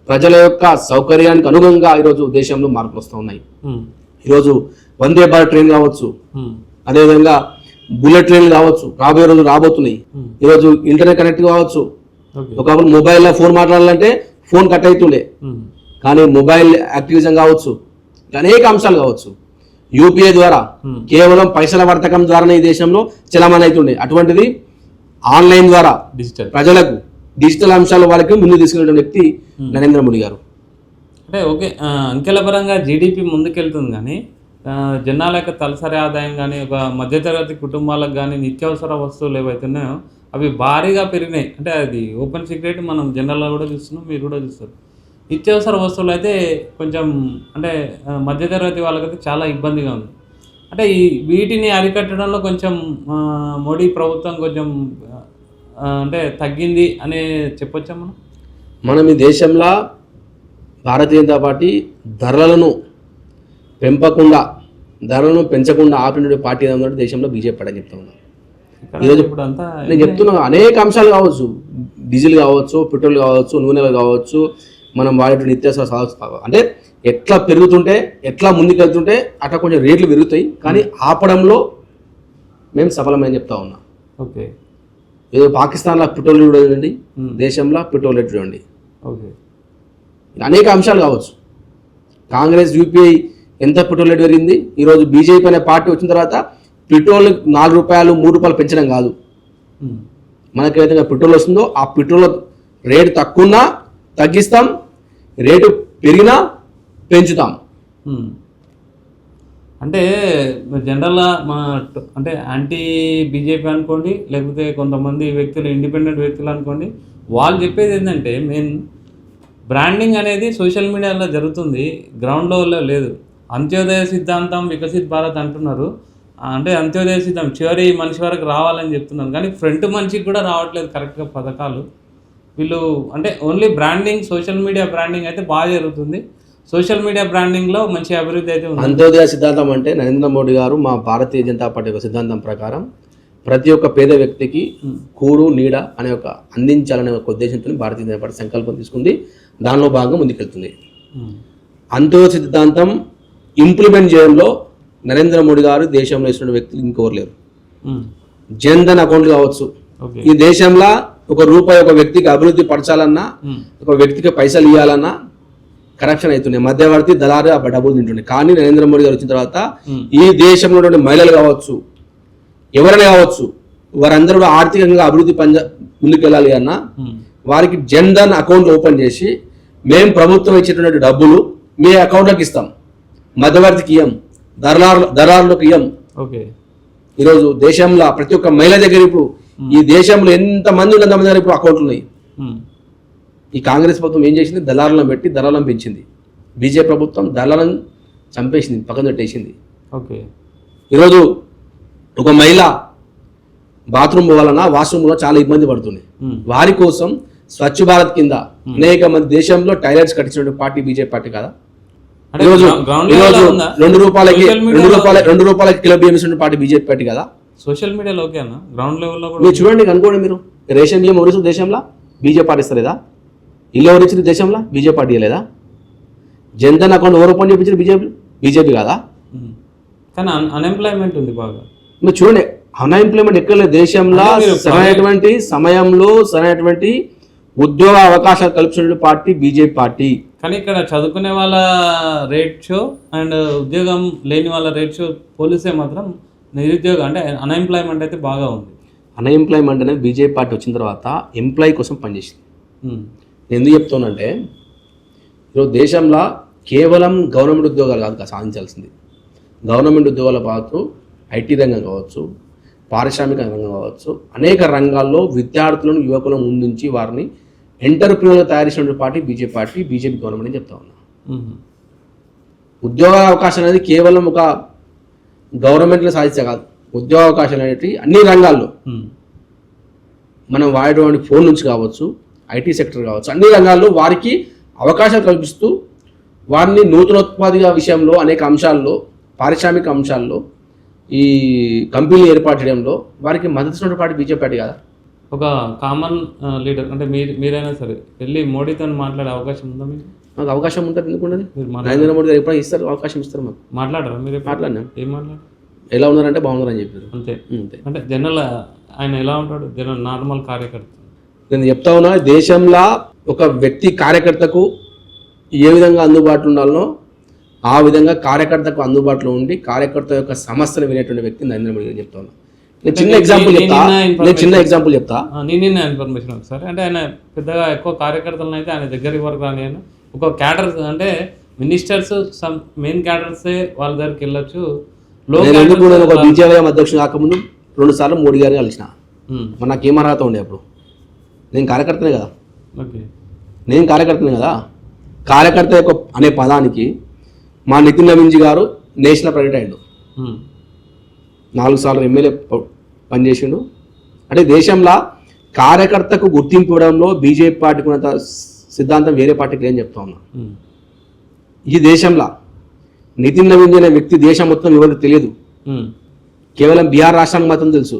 ప్రజల యొక్క సౌకర్యానికి అనుగుణంగా ఈరోజు దేశంలో మార్పులు వస్తూ ఉన్నాయి. ఈరోజు వందే భారత్ ట్రైన్ కావచ్చు, అదేవిధంగా బుల్లెట్ ట్రైన్లు కావచ్చు, రాబోయే రోజులు రాబోతున్నాయి. ఈరోజు ఇంటర్నెట్ కనెక్ట్ కావచ్చు. ఒకప్పుడు మొబైల్లో ఫోన్ మాట్లాడాలంటే ఫోన్ కట్ అవుతుండే, కానీ మొబైల్ యాక్టివిజం కావచ్చు, అనేక అంశాలు కావచ్చు. యూపీఐ ద్వారా కేవలం పైసల వర్తకం ద్వారానే ఈ దేశంలో చలామణి అవుతుండే, అటువంటిది ఆన్లైన్ ద్వారా ప్రజలకు డిజిటల్ అంశాల వాళ్ళకి ముందు తీసుకునే వ్యక్తి నరేంద్ర మోడీ గారు. అంటే ఓకే, అంకెల పరంగా జీడిపి ముందుకెళ్తుంది కానీ జనాల యొక్క తలసరి ఆదాయం కానీ, ఒక మధ్యతరగతి కుటుంబాలకు కానీ నిత్యావసర వస్తువులు ఏవైతున్నాయో అవి భారీగా పెరిగినాయి. అంటే అది ఓపెన్ సీక్రెట్, మనం జనరల్గా కూడా చూస్తున్నాం, మీరు కూడా చూస్తారు. నిత్యావసర వస్తువులు అయితే కొంచెం అంటే మధ్యతరగతి వాళ్ళకైతే చాలా ఇబ్బందిగా ఉంది. అంటే వీటిని అరికట్టడంలో కొంచెం మోడీ ప్రభుత్వం కొంచెం అంటే తగ్గింది అని చెప్పొచ్చా మనం ఈ దేశంలో భారతీయ జనతా పార్టీ ధరలను పెంచకుండా ఆపిన పార్టీ ఏదన్నట్టు దేశంలో బీజేపీ పార్టీ అని చెప్తా ఉన్నాను. ఈరోజు నేను చెప్తున్నా అనేక అంశాలు కావచ్చు, డీజిల్ కావచ్చు, పెట్రోల్ కావచ్చు, నూనెలు కావచ్చు, మనం వాడే నిత్యావసర అంటే ఎట్లా పెరుగుతుంటే ఎట్లా ముందుకెళ్తుంటే అట్లా కొంచెం రేట్లు పెరుగుతాయి, కానీ ఆపడంలో మేము సఫలమని చెప్తా ఉన్నాం. ఓకే, ఏదో పాకిస్తాన్లో పెట్రోల్ చూడండి, దేశంలో పెట్రోల్ రేట్ చూడండి. ఓకే, అనేక అంశాలు కావచ్చు. కాంగ్రెస్ యూపీఐ ఎంత పెట్రోల్ రేట్ పెరిగింది. ఈరోజు బీజేపీ అనే పార్టీ వచ్చిన తర్వాత పెట్రోల్ 4 రూపాయలు 3 రూపాయలు పెంచడం కాదు, మనకి ఏదైనా పెట్రోల్ వస్తుందో ఆ పెట్రోల్ రేటు తక్కువన్నా తగ్గిస్తాం, రేటు పెరిగినా పెంచుతాం. అంటే జనరల్గా అంటే యాంటీ బీజేపీ అనుకోండి, లేకపోతే కొంతమంది వ్యక్తులు ఇండిపెండెంట్ వ్యక్తులు అనుకోండి, వాళ్ళు చెప్పేది ఏంటంటే మెయిన్ బ్రాండింగ్ అనేది సోషల్ మీడియాలో జరుగుతుంది, గ్రౌండ్ లెవెల్లో లేదు. అంత్యోదయ సిద్ధాంతం వికసిత్ భారత్ అంటున్నారు, అంటే అంత్యోదయ సిద్ధాంతం చివరి మనిషి వరకు రావాలని చెప్తున్నారు, కానీ ఫ్రంట్ మనిషికి కూడా రావట్లేదు కరెక్ట్గా పథకాలు. వీళ్ళు అంటే only branding, social media branding అయితే బాగా జరుగుతుంది, సోషల్ మీడియా బ్రాండింగ్లో మంచి అభివృద్ధి అయితే ఉంది. అంత్యోదయ సిద్ధాంతం అంటే నరేంద్ర మోడీ గారు మా భారతీయ జనతా పార్టీ యొక్క సిద్ధాంతం ప్రకారం ప్రతి ఒక్క పేద వ్యక్తికి కూడు నీడ అనే ఒక అందించాలనే ఒక ఉద్దేశంతో భారతీయ జనతా పార్టీ సంకల్పం తీసుకుంది, దానిలో భాగంగా ముందుకెళ్తుంది. అంత్యోదయ సిద్ధాంతం ఇంప్లిమెంట్ చేయడంలో నరేంద్ర మోడీ గారు దేశంలో ఇస్తున్న వ్యక్తులు ఇంకెవరు లేరు. జన్ధన్ అకౌంట్లు కావచ్చు, ఈ దేశంలో ఒక రూపాయి ఒక వ్యక్తికి అభివృద్ధి పరచాలన్నా, ఒక వ్యక్తికి పైసలు ఇవ్వాలన్నా కరప్షన్ అవుతున్నాయి, మధ్యవర్తి దళారు ఆ డబ్బులు తింటుండే. కానీ నరేంద్ర మోడీ గారు వచ్చిన తర్వాత ఈ దేశంలో ఉన్న మహిళలు కావచ్చు, ఎవరైనా కావచ్చు, వారందరూ కూడా ఆర్థికంగా అభివృద్ధి ముందుకెళ్ళాలి అన్నా వారికి జన్ధన్ అకౌంట్ ఓపెన్ చేసి మేము ప్రభుత్వం ఇచ్చేటువంటి డబ్బులు మీ అకౌంట్లోకి ఇస్తాం, మధ్యవర్తికి ఇయ్యం, దళారులకు ఇయ్యం. ఈరోజు దేశంలో ప్రతి ఒక్క మహిళ దగ్గర ఇప్పుడు ఈ దేశంలో ఎంతమంది ఉన్నంతమంది దగ్గర ఇప్పుడు అకౌంట్లు ఉన్నాయి. ఈ కాంగ్రెస్ ప్రభుత్వం ఏం చేసింది? దళారులను పెట్టి దళాలను పెంచింది. బీజేపీ ప్రభుత్వం దళాలను చంపేసింది, పక్కన పెట్టేసింది. ఈరోజు ఒక మహిళ బాత్రూమ్ పోవాలన్నా వాష్రూమ్లో చాలా ఇబ్బంది పడుతుంది. వారి కోసం స్వచ్ఛ భారత్ కింద అనేక మంది దేశంలో టాయిలెట్స్ కట్టించిన పార్టీ బీజేపీ పార్టీ కదా. ఈరోజు 2 రూపాయలకి కిలో బియ్యం ఇస్తున్న పార్టీ బీజేపీ పార్టీ కదా. సోషల్ మీడియాలో ఓకేనా? గ్రౌండ్ లెవెల్లో మీరు చూడండి, అనుకోండి, మీరు రేషన్ బియ్యం ఎవరిస్తుంది దేశంలో? బీజేపీ పార్టీ ఇస్తలేదా? ఇల్లు ఎవరు ఇచ్చింది దేశంలో? బీజేపీ పార్టీ లేదా? జన్ధన్ అకౌంట్ ఎవరు ఓపెన్ చేయించారు? బీజేపీ కాదా? కానీ అన్ఎంప్లాయ్మెంట్ ఉంది బాగా. మీరు చూడండి, అన్ఎంప్లాయ్మెంట్ ఎక్కడ లేదు దేశంలో. సరైనటువంటి సమయంలో సరైనటువంటి ఉద్యోగ అవకాశాలు కల్పించిన పార్టీ బీజేపీ పార్టీ. కానీ ఇక్కడ చదువుకునే వాళ్ళ రేట్ షో అండ్ ఉద్యోగం లేని వాళ్ళ రేట్ షో పోలిస్తే మాత్రం నిరుద్యోగం అంటే అన్ఎంప్లాయ్మెంట్ అయితే బాగా ఉంది. అన్ఎంప్లాయ్మెంట్ అనేది బీజేపీ పార్టీ వచ్చిన తర్వాత ఎంప్లాయీ కోసం పనిచేసింది. నేను ఎందుకు చెప్తానంటే ఈరోజు దేశంలో కేవలం గవర్నమెంట్ ఉద్యోగాలు కాదు సాధించాల్సింది. గవర్నమెంట్ ఉద్యోగాల పాటు ఐటీ రంగం కావచ్చు, పారిశ్రామిక రంగం కావచ్చు, అనేక రంగాల్లో విద్యార్థులను యువకులను ముందుంచి వారిని ఎంటర్ప్రీనర్గా తయారు చేసిన పార్టీ బీజేపీ గవర్నమెంట్ అని చెప్తా ఉన్నా. ఉద్యోగ అవకాశం అనేది కేవలం ఒక గవర్నమెంట్లో సాధించే కాదు, ఉద్యోగ అవకాశాలు అనేవి అన్ని రంగాల్లో మనం వాడేటువంటి ఫోన్ నుంచి కావచ్చు, ఐటీ సెక్టర్ కావచ్చు, అన్ని రంగాల్లో వారికి అవకాశాలు కల్పిస్తూ వారిని నూతనోత్పాదిక విషయంలో అనేక అంశాల్లో, పారిశ్రామిక అంశాల్లో ఈ కంపెనీలు ఏర్పాటు చేయడంలో వారికి మద్దతు ఇస్తున్న పార్టీ బీజేపీ పార్టీ కదా. ఒక కామన్ లీడర్ అంటే మీరైనా సరే వెళ్ళి మోడీతో మాట్లాడే అవకాశం ఉందా మీకు? మాకు అవకాశం ఉంటుంది, ఎందుకుంటుంది? నరేంద్ర మోడీ గారు ఎప్పుడైనా ఇస్తారు, అవకాశం ఇస్తారు మాకు. మాట్లాడరా మీరు? మాట్లాడినా. ఏం మాట్లాడారు? ఎలా ఉన్నారంటే బాగున్నారని చెప్పారు, అంతే. అంటే జనరల్ ఆయన ఎలా ఉంటాడు? జనరల్ నార్మల్ కార్యకర్త. నేను చెప్తా ఉన్నా, దేశంలో ఒక వ్యక్తి కార్యకర్తకు ఏ విధంగా అందుబాటులో ఉండాలనో ఆ విధంగా కార్యకర్తకు అందుబాటులో ఉండి కార్యకర్త యొక్క సమస్యలు వినేటువంటి వ్యక్తి నరేంద్ర మోడీ అని చెప్తా ఉన్నా. నేను చిన్న ఎగ్జాంపుల్ చెప్తా. నేను ఇన్ఫర్మేషన్ ఒకసారి అంటే ఆయన పెద్దగా ఎక్కువ కార్యకర్తలను అయితే ఆయన దగ్గరికి వరకు రాని, ఆయన ఒక క్యాడర్స్ అంటే మినిస్టర్స్ సమ్ మెయిన్ క్యాడర్సే వాళ్ళ దగ్గరికి వెళ్ళొచ్చు. ఒక బీజేపీ అధ్యక్షుడు కాకముందు 2 సార్లు మోడీ గారిని కలిసిన. మరి నాకు ఏం అర్హత ఉండే అప్పుడు? నేను కార్యకర్తనే కదా. కార్యకర్త యొక్క అనే పదానికి మా నితిన్ నవీన్జీ గారు నేషనల్ ప్రెసిడెంట్ అయ్యాడు, 4 సార్లు ఎమ్మెల్యే పనిచేసిండు. అంటే దేశంలో కార్యకర్తకు గుర్తింపు ఇవ్వడంలో బీజేపీ పార్టీకి ఉన్నంత సిద్ధాంతం వేరే పార్టీకి ఏం చెప్తా ఉన్నా. ఈ దేశంలో నితిన్ నవీన్ అనే వ్యక్తి దేశం మొత్తం ఎవరికి తెలియదు, కేవలం బీహార్ రాష్ట్రానికి మాత్రం తెలుసు.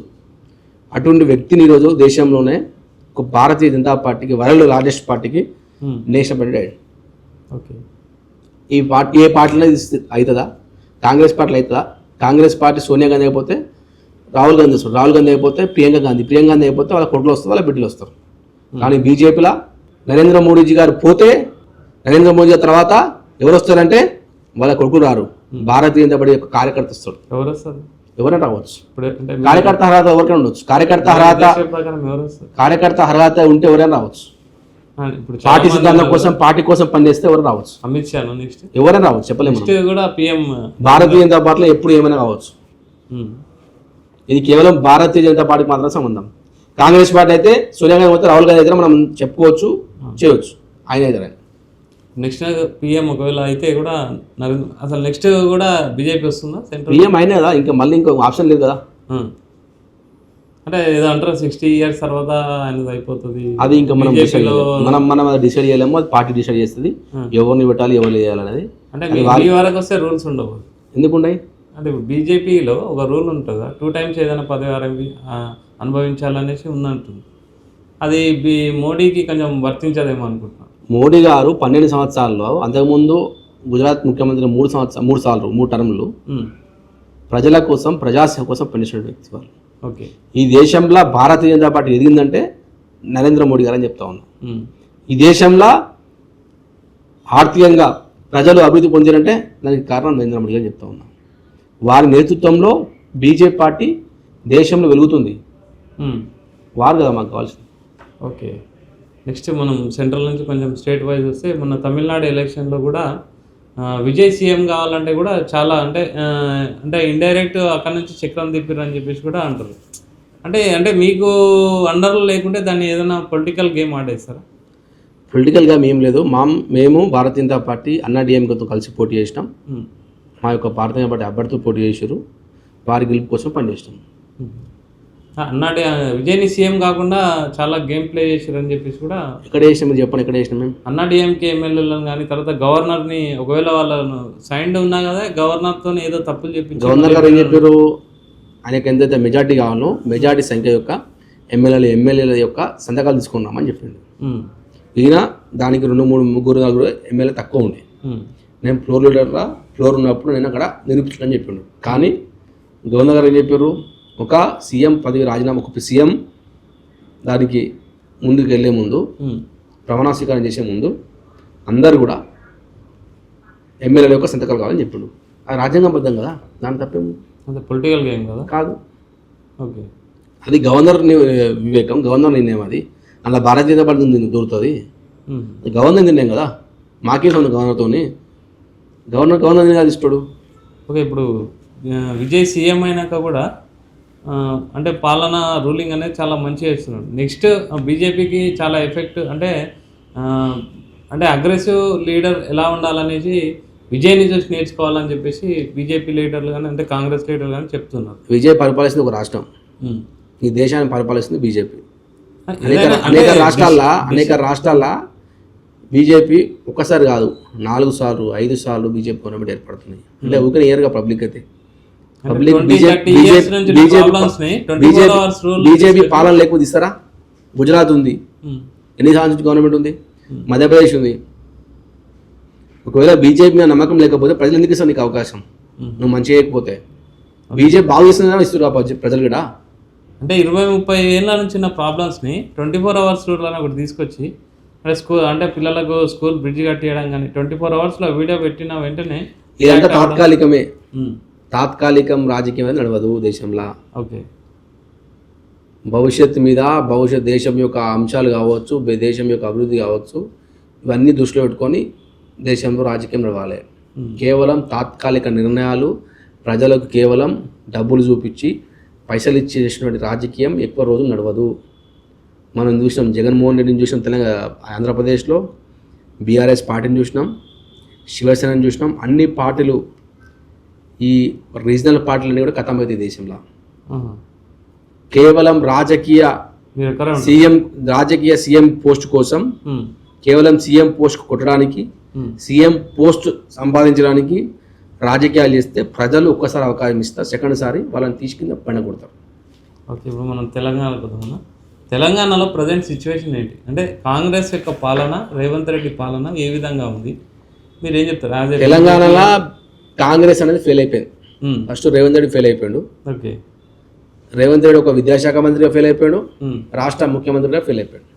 అటువంటి వ్యక్తిని ఈరోజు దేశంలోనే ఒక భారతీయ జనతా పార్టీకి, వరల్డ్ లార్జెస్ట్ పార్టీకి నేషనల్ ప్రెసిడెంట్ అయ్యాడు. ఈ పార్టీ ఏ పార్టీలో అవుతుందా? కాంగ్రెస్ పార్టీలో అవుతుందా? కాంగ్రెస్ పార్టీ సోనియా గాంధీ అయిపోతే రాహుల్ గాంధీ వస్తారు, రాహుల్ గాంధీ అయిపోతే ప్రియాంక గాంధీ అయిపోతే వాళ్ళ కొడుకులు వస్తారు, వాళ్ళ బిడ్డలు వస్తారు. కానీ బీజేపీలో నరేంద్ర మోడీజీ గారు పోతే, నరేంద్ర మోడీ గారి తర్వాత ఎవరు వస్తారంటే వాళ్ళ కొడుకులు రారు, భారతీయ జనతా పార్టీ యొక్క కార్యకర్త వస్తారు. ఎవరు వస్తారు? ఎవరైనా రావచ్చు. కార్యకర్త అర్హత ఎవరికైనా ఉండొచ్చు. కార్యకర్త అర్హత ఉంటే ఎవరైనా రావచ్చు. ఇప్పుడు పార్టీ సిద్ధాంతం కోసం పార్టీ కోసం పనిచేస్తే ఎవరు రావచ్చు, అమిత్ షా నెక్స్ట్ ఎవరైనా రావచ్చు, చెప్పలేము. నెక్స్ట్ కూడా పిఎం భారతీయ జనతా పార్టీలో ఎప్పుడు ఏమైనా కావచ్చు. ఇది కేవలం భారతీయ జనతా పార్టీకి మాత్రం సంబంధం. కాంగ్రెస్ పార్టీ అయితే సోనియా గాంధీ అయితే రాహుల్ గాంధీ అయితే మనం చెప్పుకోవచ్చు, చేయవచ్చు. ఆయన అయితే నెక్స్ట్ పిఎం ఒకవేళ అయితే కూడా అసలు నెక్స్ట్ కూడా బీజేపీ వస్తుందా సెంట్రల్? పిఎం అయినా కదా, ఇంకా మళ్ళీ ఇంకో ఆప్షన్ లేదు కదా. అంటే ఏదో అంటారు 60 years తర్వాత ఆయనది అయిపోతుంది. అది ఇంకా మనం మనం డిసైడ్ చేయలేము, అది పార్టీ డిసైడ్ చేస్తుంది ఎవరిని పెట్టాలి ఎవరు చేయాలనేది. అంటే మీ వరకు వస్తే రూల్స్ ఉండవు. ఎందుకున్నాయి అంటే బీజేపీలో ఒక రూల్ ఉంటుందా, 2 times ఏదైనా పదవి అనుభవించాలనేసి ఉందంటుంది. అది మోడీకి కొంచెం వర్తించదేమో అనుకుంటున్నాను. మోడీ గారు 12 సంవత్సరాల్లో, అంతకుముందు గుజరాత్ ముఖ్యమంత్రి 3 టర్మ్లు ప్రజల కోసం ప్రజాసేవ కోసం పనిచేసిన వ్యక్తి వాళ్ళు. ఓకే, ఈ దేశంలో భారతీయ జనతా పార్టీ ఎదిగిందంటే నరేంద్ర మోడీ గారు అని చెప్తా ఉన్నాం. ఈ దేశంలో ఆర్థికంగా ప్రజలు అభివృద్ధి పొందారంటే దానికి కారణం నరేంద్ర మోడీ గారు చెప్తా ఉన్నాం. వారి నేతృత్వంలో బీజేపీ పార్టీ దేశంలో వెలుగుతుంది. వారు కదా మాకు కావాల్సింది. ఓకే, నెక్స్ట్ మనం సెంట్రల్ నుంచి కొంచెం స్టేట్ వైజ్ వస్తే మొన్న తమిళనాడు ఎలక్షన్లో కూడా విజయ్ సీఎం కావాలంటే కూడా చాలా అంటే ఇండైరెక్ట్ అక్కడ నుంచి చక్రం తిప్పారు అని చెప్పేసి కూడా అంటారు. అంటే మీకు అండర్లో లేకుంటే దాన్ని ఏదైనా పొలిటికల్ గేమ్ ఆడేస్తారా? పొలిటికల్గా మేము లేదు. మేము భారతీయ జనతా పార్టీ అన్నాడీఎంకేతో కలిసి పోటీ చేసినాం. మా యొక్క భారతీయ జనతా పార్టీ అభ్యర్థులు పోటీ చేశారు. వారి గెలుపు కోసం పనిచేసినాం. విజయ్ని సీఎం కాకుండా చాలా గేమ్ ప్లే చేశారు అని చెప్పేసి కూడా. ఎక్కడ చేసినాం మీరు చెప్పండి, ఎక్కడ చేసినాం మేము? అన్నాడీఎంకే ఎమ్మెల్యేలను కానీ తర్వాత గవర్నర్ని ఒకవేళ వాళ్ళను సైన్డ్ ఉన్నా కదా గవర్నర్తో ఏదో తప్పులు చెప్పించారు. గవర్నర్ గారు ఏం చెప్పారు, ఆయనకు ఎంతైతే మెజార్టీ కావాలో మెజార్టీ సంఖ్య యొక్క ఎమ్మెల్యేల యొక్క సంతకాలు తీసుకున్నామని చెప్పిండు. ఈయన దానికి 2, 3, 3, 4 ఎమ్మెల్యే తక్కువ ఉండే. నేను ఫ్లోర్ లీడర్గా ఫ్లోర్ ఉన్నప్పుడు నేను అక్కడ నిరూపించాలని చెప్పిండు. కానీ గవర్నర్ గారు ఏం చెప్పారు, ఒక సీఎం పదవి రాజీనామా, ఒక సీఎం దానికి ముందుకు వెళ్ళే ముందు ప్రమాణ స్వీకారం చేసే ముందు అందరు కూడా ఎమ్మెల్యేల యొక్క సంతకాలు కావాలని చెప్పిండు. అది రాజ్యాంగబద్ధం కదా, దాని తప్పేము? పొలిటికల్ గేమ్ కదా. కాదు. ఓకే, అది గవర్నర్ వివేకం, గవర్నర్ నిర్ణయం. అది అలా భారతీయ జనతా పార్టీ దూరుతుంది. గవర్నర్ నిర్ణయం కదా, మాకే ఉంది గవర్నర్తో. గవర్నర్ నిర్ణయాలు ఇస్తాడు. ఓకే, ఇప్పుడు విజయ్ సీఎం అయినాక కూడా అంటే పాలన రూలింగ్ అనేది చాలా మంచిగా ఇస్తున్నాడు. నెక్స్ట్ బీజేపీకి చాలా ఎఫెక్ట్ అంటే అగ్రెసివ్ లీడర్ ఎలా ఉండాలనేసి విజయ్ని చూసి నేర్చుకోవాలని చెప్పేసి బీజేపీ లీడర్లు కానీ అంటే కాంగ్రెస్ లీడర్లు కానీ చెప్తున్నారు. విజయ్ పరిపాలిస్తుంది ఒక రాష్ట్రం, ఈ దేశాన్ని పరిపాలిస్తుంది బీజేపీ. అనేక రాష్ట్రాల్లో బీజేపీ ఒక్కసారి కాదు 4 సార్లు 5 సార్లు బీజేపీ గవర్నమెంట్ ఏర్పడుతుంది. అంటే ఊరికే ఇయర్గా పబ్లిక్ అయితే బీజేపీ పాలన లేకపోతే ఇస్తారా? గుజరాత్ ఉంది, ఎన్ని సంవత్సరాల నుంచి గవర్నమెంట్ ఉంది, మధ్యప్రదేశ్ ఉంది. ఒకవేళ బీజేపీ మీద నమ్మకం లేకపోతే ప్రజలు ఎందుకు ఇస్తారు నీకు అవకాశం? నువ్వు మంచి చేయకపోతే బీజేపీ బాగా ఇస్తుందా ఇస్తారు ప్రజలు కూడా. అంటే 20-30 ఏళ్ళ నుంచి ఉన్న ప్రాబ్లమ్స్ని 24 hours రూల్ అని ఒకటి తీసుకొచ్చి అంటే అంటే పిల్లలకు స్కూల్ బ్రిడ్జ్ కట్టియడం కానీ 24 hours వీడియో పెట్టిన వెంటనే ఇదంతా తాత్కాలికమే. తాత్కాలికం రాజకీయం అనేది నడవదు దేశంలో. ఓకే, భవిష్యత్తు మీద దేశం యొక్క అంశాలు కావచ్చు, దేశం యొక్క అభివృద్ధి కావచ్చు, ఇవన్నీ దృష్టిలో పెట్టుకొని దేశంలో రాజకీయం నడవాలి. కేవలం తాత్కాలిక నిర్ణయాలు, ప్రజలకు కేవలం డబ్బులు చూపించి పైసలు ఇచ్చేసినటువంటి రాజకీయం ఎక్కువ రోజులు నడవదు. మనం చూసినాం, జగన్మోహన్ రెడ్డిని చూసినాం తెలంగాణ ఆంధ్రప్రదేశ్లో, బీఆర్ఎస్ పార్టీని చూసినాం, శివసేనని చూసినాం. అన్ని పార్టీలు, ఈ రీజనల్ పార్టీలన్నీ కూడా ఖతమవుతాయి దేశంలో. కేవలం రాజకీయ సీఎం పోస్ట్ కోసం, కేవలం సీఎం పోస్ట్ కొట్టడానికి, సీఎం పోస్ట్ సంపాదించడానికి రాజకీయాలు చేస్తే ప్రజలు ఒక్కసారి అవకాశం ఇస్తారు, సెకండ్ సారి వాళ్ళని తీసుకుని పైన కొడతారు. ఓకే, ఇప్పుడు మనం తెలంగాణలో ప్రజెంట్ సిచ్యువేషన్ ఏంటి అంటే కాంగ్రెస్ యొక్క పాలన, రేవంత్ రెడ్డి పాలన ఏ విధంగా ఉంది మీరు ఏం చెప్తారు? తెలంగాణలో కాంగ్రెస్ అనేది ఫెయిల్ అయిపోయింది. ఫస్ట్ రేవంత్ రెడ్డి ఫెయిల్ అయిపోయాడు. ఓకే, రేవంత్ రెడ్డి ఒక విద్యాశాఖ మంత్రిగా ఫెయిల్ అయిపోయాడు, రాష్ట్ర ముఖ్యమంత్రిగా ఫెయిల్ అయిపోయాడు.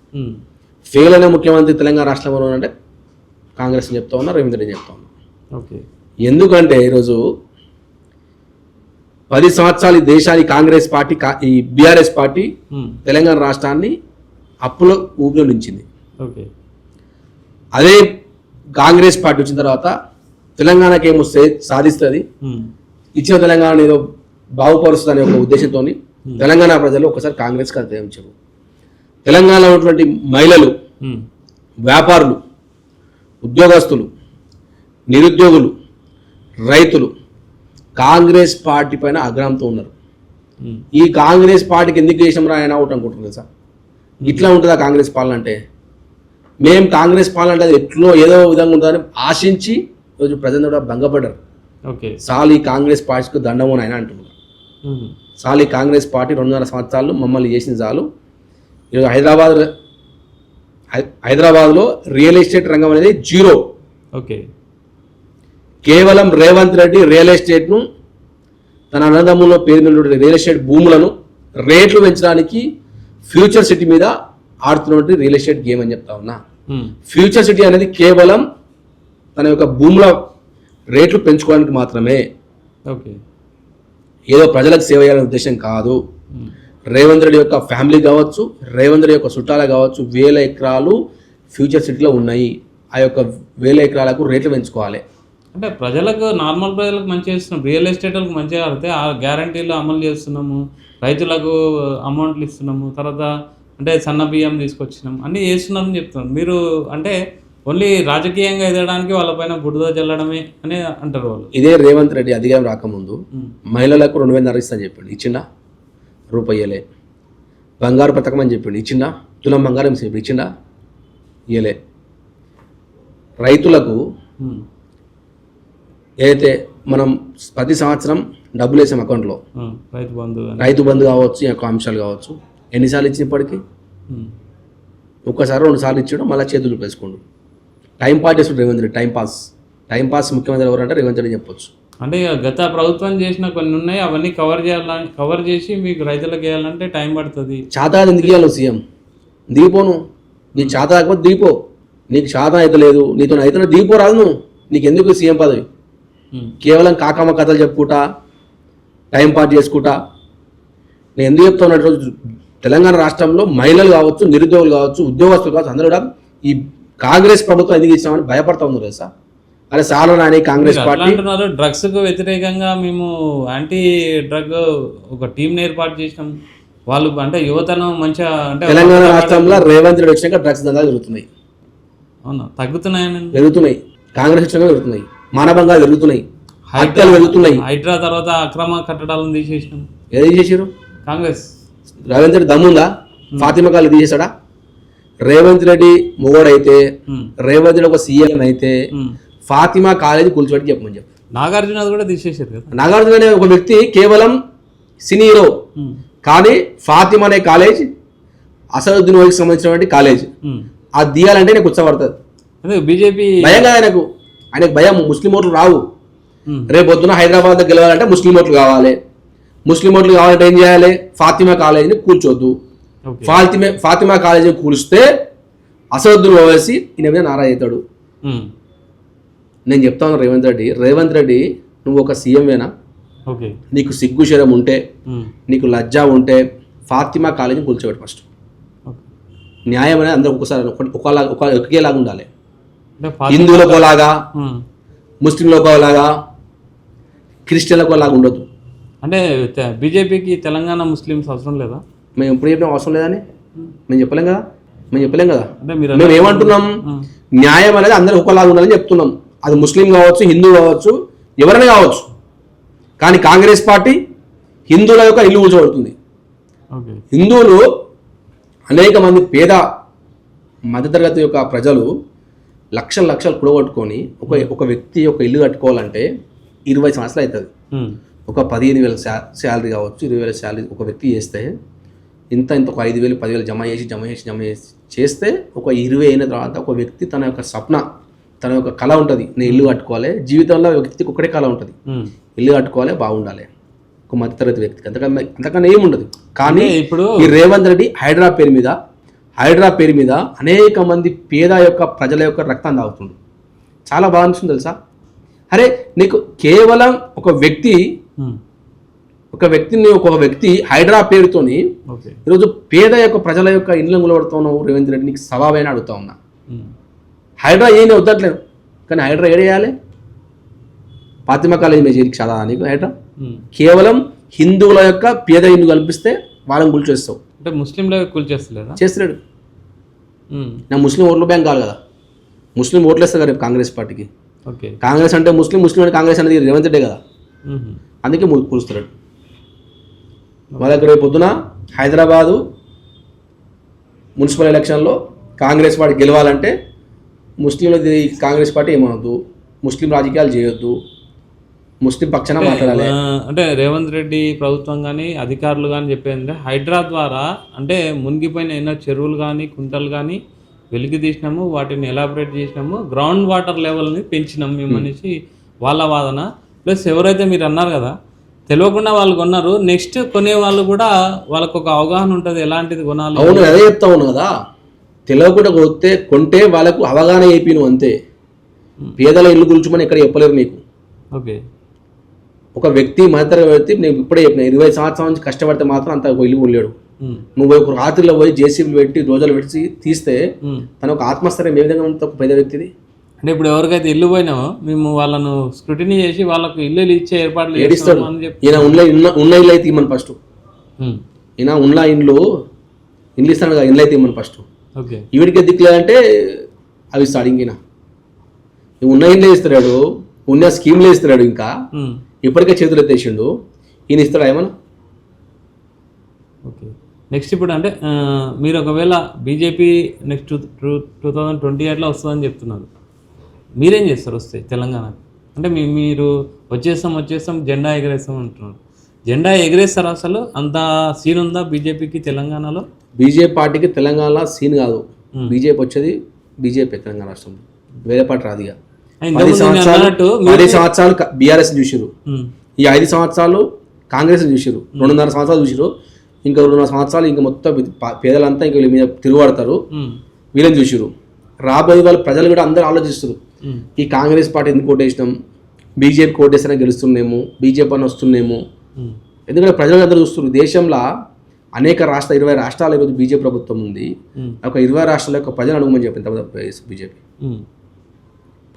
ఫెయిల్ అయిన ముఖ్యమంత్రి తెలంగాణ రాష్ట్రంలో అంటే కాంగ్రెస్ చెప్తా ఉన్నా, రేవంత్ రెడ్డి చెప్తా ఉన్నా. ఓకే, ఎందుకంటే ఈరోజు 10 సంవత్సరాలు ఈ దేశాన్ని కాంగ్రెస్ పార్టీ, ఈ బీఆర్ఎస్ పార్టీ తెలంగాణ రాష్ట్రాన్ని అప్పులో ఊపిలో నించింది. ఓకే, అదే కాంగ్రెస్ పార్టీ వచ్చిన తర్వాత తెలంగాణకి ఏమో సాధిస్తుంది, ఇచ్చిన తెలంగాణ ఏదో బాగుపరుస్తుంది అనే ఒక ఉద్దేశంతో తెలంగాణ ప్రజలు ఒకసారి కాంగ్రెస్కి అర్థించారు. తెలంగాణలో ఉన్నటువంటి మహిళలు, వ్యాపారులు, ఉద్యోగస్తులు, నిరుద్యోగులు, రైతులు కాంగ్రెస్ పార్టీ పైన ఆగ్రహంతో ఉన్నారు. ఈ కాంగ్రెస్ పార్టీకి ఎందుకు చేసాం రా ఆయన అవుట్ అనుకుంటున్నారు సార్. ఇట్లా ఉంటుందా కాంగ్రెస్ పాలన అంటే? మేము కాంగ్రెస్ పాలన అంటే అది ఎట్లో ఏదో విధంగా ఉంటుందని ఆశించి ఈరోజు ప్రజలు కూడా భంగపడ్డారు. సాల్ ఈ కాంగ్రెస్ పార్టీకి దండము అని ఆయన అంటున్నారు. సాల్ ఈ కాంగ్రెస్ పార్టీ 2.5 సంవత్సరాలు మమ్మల్ని చేసిన చాలు. ఈరోజు హైదరాబాద్లో రియల్ ఎస్టేట్ రంగం అనేది జీరో. కేవలం రేవంత్ రెడ్డి రియల్ ఎస్టేట్ను తన అన్నదమ్ముల పేరు మీద రియల్ ఎస్టేట్ భూములను రేట్లు పెంచడానికి ఫ్యూచర్ సిటీ మీద ఆడుతున్నటువంటి రియల్ ఎస్టేట్ గేమ్ అని చెప్తా ఉన్నా. ఫ్యూచర్ సిటీ అనేది కేవలం తన యొక్క భూముల రేట్లు పెంచుకోవడానికి మాత్రమే, ఏదో ప్రజలకు సేవ చేయాలనే ఉద్దేశం కాదు. రేవంత్ రెడ్డి యొక్క ఫ్యామిలీ కావచ్చు, రేవంత్ రెడ్డి యొక్క చుట్టాలు కావచ్చు, 1000 ఎకరాలు ఫ్యూచర్ సిటీలో ఉన్నాయి. ఆ యొక్క 1000 ఎకరాలకు రేట్లు పెంచుకోవాలి. అంటే ప్రజలకు, నార్మల్ ప్రజలకు మంచిగా చేస్తున్నాం, రియల్ ఎస్టేట్లకు మంచిగా కడితే ఆ గ్యారంటీలు అమలు చేస్తున్నాము, రైతులకు అమౌంట్లు ఇస్తున్నాము, తర్వాత అంటే సన్న బియ్యం తీసుకొచ్చినాం, అన్నీ చేస్తున్నామని చెప్తున్నాం. మీరు అంటే ఓన్లీ రాజకీయంగా ఎదగడానికి వాళ్ళపైన బురద చల్లడమే అని అంటారు వాళ్ళు. ఇదే రేవంత్ రెడ్డి అధికారం రాకముందు మహిళలకు 2,500 ఇస్తా అని చెప్పిండు, ఇచ్చిండా? రూపాయలే. బంగారు పథకం అని చెప్పిండు, ఇచ్చిండా? తులం బంగారం ఇచ్చిండా? ఇయ్యలే. రైతులకు ఏదైతే మనం ప్రతి సంవత్సరం డబ్బులు వేసాం అకౌంట్లో, రైతు బంధు కావచ్చు, ఈ యొక్క అంశాలు కావచ్చు, ఎన్నిసార్లు ఇచ్చిన ఇప్పటికీ? ఒక్కసారి 2 సార్లు ఇచ్చాడు, మళ్ళీ చేతులు వేసుకోండు. టైం పాస్ చేస్తాడు రేవంత్ రెడ్డి. టైం పాస్ ముఖ్యమంత్రి ఎవరంటే రేవంత్ రెడ్డి చెప్పొచ్చు. అంటే గత ప్రభుత్వం చేసిన కొన్ని ఉన్నాయి, అవన్నీ కవర్ చేసి మీకు రైతులకు వేయాలంటే టైం పడుతుంది. చాతా ఎందుకు ఇవ్వాలి సీఎం? దిగిపోను. నీకు చాతా కాకపోతే దిగిపో. నీకు చాతా అయితే లేదు, నీతో అయితే దిగిపో రాదు. నువ్వు నీకు ఎందుకు సీఎం పదవి? కేవలం కాకమ్మ కథలు చెప్పుకుంటా, టైం పాస్ చేసుకుంటా. నేను ఎందుకు చెప్తాను, రోజు తెలంగాణ రాష్ట్రంలో మహిళలు కావచ్చు, నిరుద్యోగులు కావచ్చు, ఉద్యోగస్తులు కావచ్చు, అందరూ కూడా ఈ కాంగ్రెస్ ప్రభుత్వం ఎందుకు ఇచ్చామని భయపడతా ఉన్నారు సార్. అరే చాలా నాని కాంగ్రెస్ పార్టీ అంటున్నారు డ్రగ్స్ కు వ్యతిరేకంగా మేము యాంటీ డ్రగ్ ఒక టీం ఏర్పాటు చేసినాం. వాళ్ళు అంటే యువతను మంచిగా అంటే తెలంగాణ రాష్ట్రంలో రేవంత్ రెడ్డి వచ్చినాక డ్రగ్స్ దందాలు జరుగుతున్నాయి. అవునా? తగ్గుతున్నాయని పెరుగుతున్నాయి. కాంగ్రెస్ వచ్చినాక పెరుగుతున్నాయి. మానభంగాలు పెరుగుతున్నాయి, హత్యలు పెరుగుతున్నాయి. హైడ్రా తర్వాత అక్రమ కట్టడాలను తీసేసినాం. ఏది చేసారు? కాంగ్రెస్. రేవంత్ రెడ్డి దమ్ముందా? ఫాతిమా కాలు తీసేశాడా? రేవంత్ రెడ్డి మొగోడైతే, రేవంత్ రెడ్డి ఒక సీఎం అయితే ఫాతిమా కాలేజీ కూల్చిపెట్టి చెప్పమని చెప్పు. నాగార్జున కూడా తీసేసారు కదా. నాగార్జున అనే ఒక వ్యక్తి కేవలం సినీ హీరో, కానీ ఫాతిమా అనే కాలేజ్ అసదుద్దీన్ ఓవైసీకి సంబంధించినటువంటి కాలేజ్. అది తీయాలంటే నాకు ఉత్సపడుతుంది. బీజేపీ భయం కాదు ఆయనకు భయం. ముస్లిం ఓట్లు రావు. రేపు పొద్దున హైదరాబాద్ గెలవాలంటే ముస్లిం ఓట్లు కావాలి. ముస్లిం ఓట్లు కావాలంటే ఏం చేయాలి? ఫాతిమా కాలేజీని కూల్చొద్దు. ఫాతిమా కాలేజీని కూలిస్తే అసదుద్దీన్ ఓవైసీ ఈయన మీద నారాజ్ అవుతాడు. నేను చెప్తాను రేవంత్ రెడ్డి నువ్వు ఒక సీఎంవేనా? నీకు సిగ్గు శరం ఉంటే, నీకు లజ్జా ఉంటే ఫాతిమా కాలేజీని కూల్చోబెట్టు ఫస్ట్. న్యాయం అనేది అందరూ ఒకేలాగా ఉండాలి. హిందువులకు ఒకలాగా, ముస్లింలకు ఒకలాగా, క్రిస్టియన్లకు ఒకలాగా ఉండదు. అంటే బీజేపీకి తెలంగాణ ముస్లిమ్స్ అవసరం లేదా? మేము ఎప్పుడు చెప్పినా అవసరం లేదని మేము చెప్పలేం కదా. మేము ఏమంటున్నాం? న్యాయం అనేది అందరూ ఒకలాగా ఉండాలని చెప్తున్నాం. అది ముస్లిం కావచ్చు, హిందూ కావచ్చు, ఎవరైనా కావచ్చు. కానీ కాంగ్రెస్ పార్టీ హిందువుల యొక్క ఇల్లు కూర్చోబడుతుంది. హిందువులు అనేక మంది పేద మధ్యతరగతి యొక్క ప్రజలు లక్షలు కూడగొట్టుకొని ఒక వ్యక్తి యొక్క ఇల్లు కట్టుకోవాలంటే 20 సంవత్సరాలు అవుతుంది. ఒక 15,000 శాలరీ కావచ్చు, 20,000 శాలరీ ఒక వ్యక్తి చేస్తే ఇంత ఒక 5,000 10,000 జమ చేస్తే ఒక 20 అయిన తర్వాత ఒక వ్యక్తి తన యొక్క స్వప్న, తన యొక్క కళ ఉంటుంది, నేను ఇల్లు కట్టుకోవాలి. జీవితంలో వ్యక్తికి ఒకటే కళ ఉంటుంది, ఇల్లు కట్టుకోవాలి, బాగుండాలి. ఒక మధ్యతరగతి వ్యక్తికి అంతకన్నా ఏముండదు. కానీ ఇప్పుడు ఈ రేవంత్ రెడ్డి హైడ్రా పేరు మీద అనేక మంది పేద యొక్క ప్రజల యొక్క రక్తం తాగుతుంది. చాలా బాగా అనిపిస్తుంది తెలుసా. అరే నీకు కేవలం ఒక వ్యక్తి హైడ్రా పేరుతోని ఈరోజు పేద యొక్క ప్రజల యొక్క ఇళ్ళను గులబడుతున్నావు రేవంత్ రెడ్డి. నీకు సవాబైనా అడుగుతా ఉన్నా. హైడ్రా ఏం వద్దట్లేదు, కానీ హైడ్రా ఏడేయాలి? ఫాతిమా కాలేజ్ మీద చేరికి చదా నీకు హైడ్రా? కేవలం హిందువుల యొక్క పేద హిందూ కల్పిస్తే వాళ్ళని కూల్చేస్తావు. అంటే ముస్లింలో కూల్చేస్తలేదా? చేస్తున్నాడు. నా ముస్లిం ఓట్ల బ్యాంక్ కాదు కదా, ముస్లిం ఓట్లు వేస్తారు కదా రేపు కాంగ్రెస్ పార్టీకి. ఓకే, కాంగ్రెస్ అంటే ముస్లిం, ముస్లిం అంటే కాంగ్రెస్ అనేది రేవంత్ రెడ్డి కదా, అందుకే కూలుస్తున్నాడు. వాళ్ళ దగ్గర రేపు పొద్దున హైదరాబాదు మున్సిపల్ ఎలక్షన్లో కాంగ్రెస్ పార్టీ గెలవాలంటే ముస్లింలది కాంగ్రెస్ పార్టీ ఏమనొద్దు, ముస్లిం రాజకీయాలు చేయొద్దు, ముస్లిం పక్షాన మాట్లాడాలి. అంటే రేవంత్ రెడ్డి ప్రభుత్వం కానీ అధికారులు కానీ చెప్పేది హైడ్రా ద్వారా అంటే మునిగిపోయిన ఎన్నో చెరువులు కానీ కుంటలు కానీ వెలికి తీసినాము, వాటిని ఎలాబరేట్ చేసినాము, గ్రౌండ్ వాటర్ లెవెల్ని పెంచినాము మేము అనేసి వాళ్ళ వాదన. ప్లస్ ఎవరైతే మీరు అన్నారు కదా తెలియకుండా వాళ్ళు కొన్నారు, నెక్స్ట్ కొనే వాళ్ళు కూడా వాళ్ళకు ఒక అవగాహన ఉంటుంది ఎలాంటిది కొనాలి. అవును, అదే చెప్తా ఉన్నాను కదా, తెలియకుండా కొంటే వాళ్ళకు అవగాహన అయిపోయిను అంతే. పేదల ఇల్లు గురించమని ఎక్కడ చెప్పలేరు నీకు. ఓకే, ఒక వ్యక్తి మధ్యతరగతి వ్యక్తి, నేను ఇప్పుడే చెప్పిన 20 సంవత్సరాల నుంచి కష్టపడితే మాత్రం అంత ఇల్లు కొనలేడు. నువ్వు ఒక రాత్రిలో పోయి జేసీబీ పెట్టి రోజులు పెట్టి తీస్తే తన ఒక ఆత్మస్థైర్యం ఏ విధంగా ఉంటుంది ఒక పేద వ్యక్తిది? అంటే ఇప్పుడు ఎవరికైతే ఇల్లు పోయినామో మేము వాళ్ళను స్క్రూటినీ చేసి వాళ్ళకు ఇల్లు ఇచ్చే ఏర్పాట్లు ఏడిస్తాడు. ఈయన ఉన్న ఇల్లు అయితే ఇమ్మని ఫస్ట్, ఈయన ఉన్న ఇండ్లు ఇస్తాడు కదా, ఇల్లు అయితే ఇమ్మని ఫస్ట్. ఓకే, ఈవిడికే దిక్కులేదంటే అవి ఇస్తాడు. ఇంకిన ఉన్న ఇండ్లే ఇస్తున్నాడు, ఉన్న స్కీమ్లే ఇస్తున్నాడు, ఇంకా ఇప్పటికే చేతులు ఎత్తేసిండు, ఈయన ఇస్తాడా ఏమన్నా? ఓకే, నెక్స్ట్ ఇప్పుడు అంటే మీరు ఒకవేళ బీజేపీ నెక్స్ట్ 2028లో వస్తుందని చెప్తున్నారు, మీరేం చేస్తారు వస్తే తెలంగాణకి? అంటే మీరు వచ్చేస్తాం జెండా ఎగరేస్తాం అంటున్నారు, జెండా ఎగరేస్తారు? అసలు అంత సీన్ ఉందా బీజేపీకి తెలంగాణలో? బీజేపీ పార్టీకి తెలంగాణలో సీన్ కాదు, బీజేపీ వచ్చేది బీజేపీ తెలంగాణ రాష్ట్రంలో, వేరే పార్టీ రాదుగా. 10 సంవత్సరాలు బీఆర్ఎస్ చూసిరు, ఈ 5 సంవత్సరాలు కాంగ్రెస్ చూసిరు, 2.5 సంవత్సరాలు చూసిరు, ఇంకా 2.5 సంవత్సరాలు ఇంకా మొత్తం పేదలంతా ఇంకా వీళ్ళ మీద తిరుగుబడతారు, వీళ్ళని చూసిరు. రాబోయే వాళ్ళు ప్రజలు కూడా అందరూ ఆలోచిస్తారు, ఈ కాంగ్రెస్ పార్టీ ఎందుకు ఓటేసినాం, బీజేపీ ఓటేసినా గెలుస్తున్నాము, బీజేపీ అని వస్తున్నాము. ఎందుకంటే ప్రజలు అందరూ చూస్తున్నారు. దేశంలో అనేక 20 రాష్ట్రాల ఈరోజు బీజేపీ ప్రభుత్వం ఉంది. ఒక 20 రాష్ట్రాల యొక్క ప్రజలు అడుగుమని చెప్పింది బీజేపీ.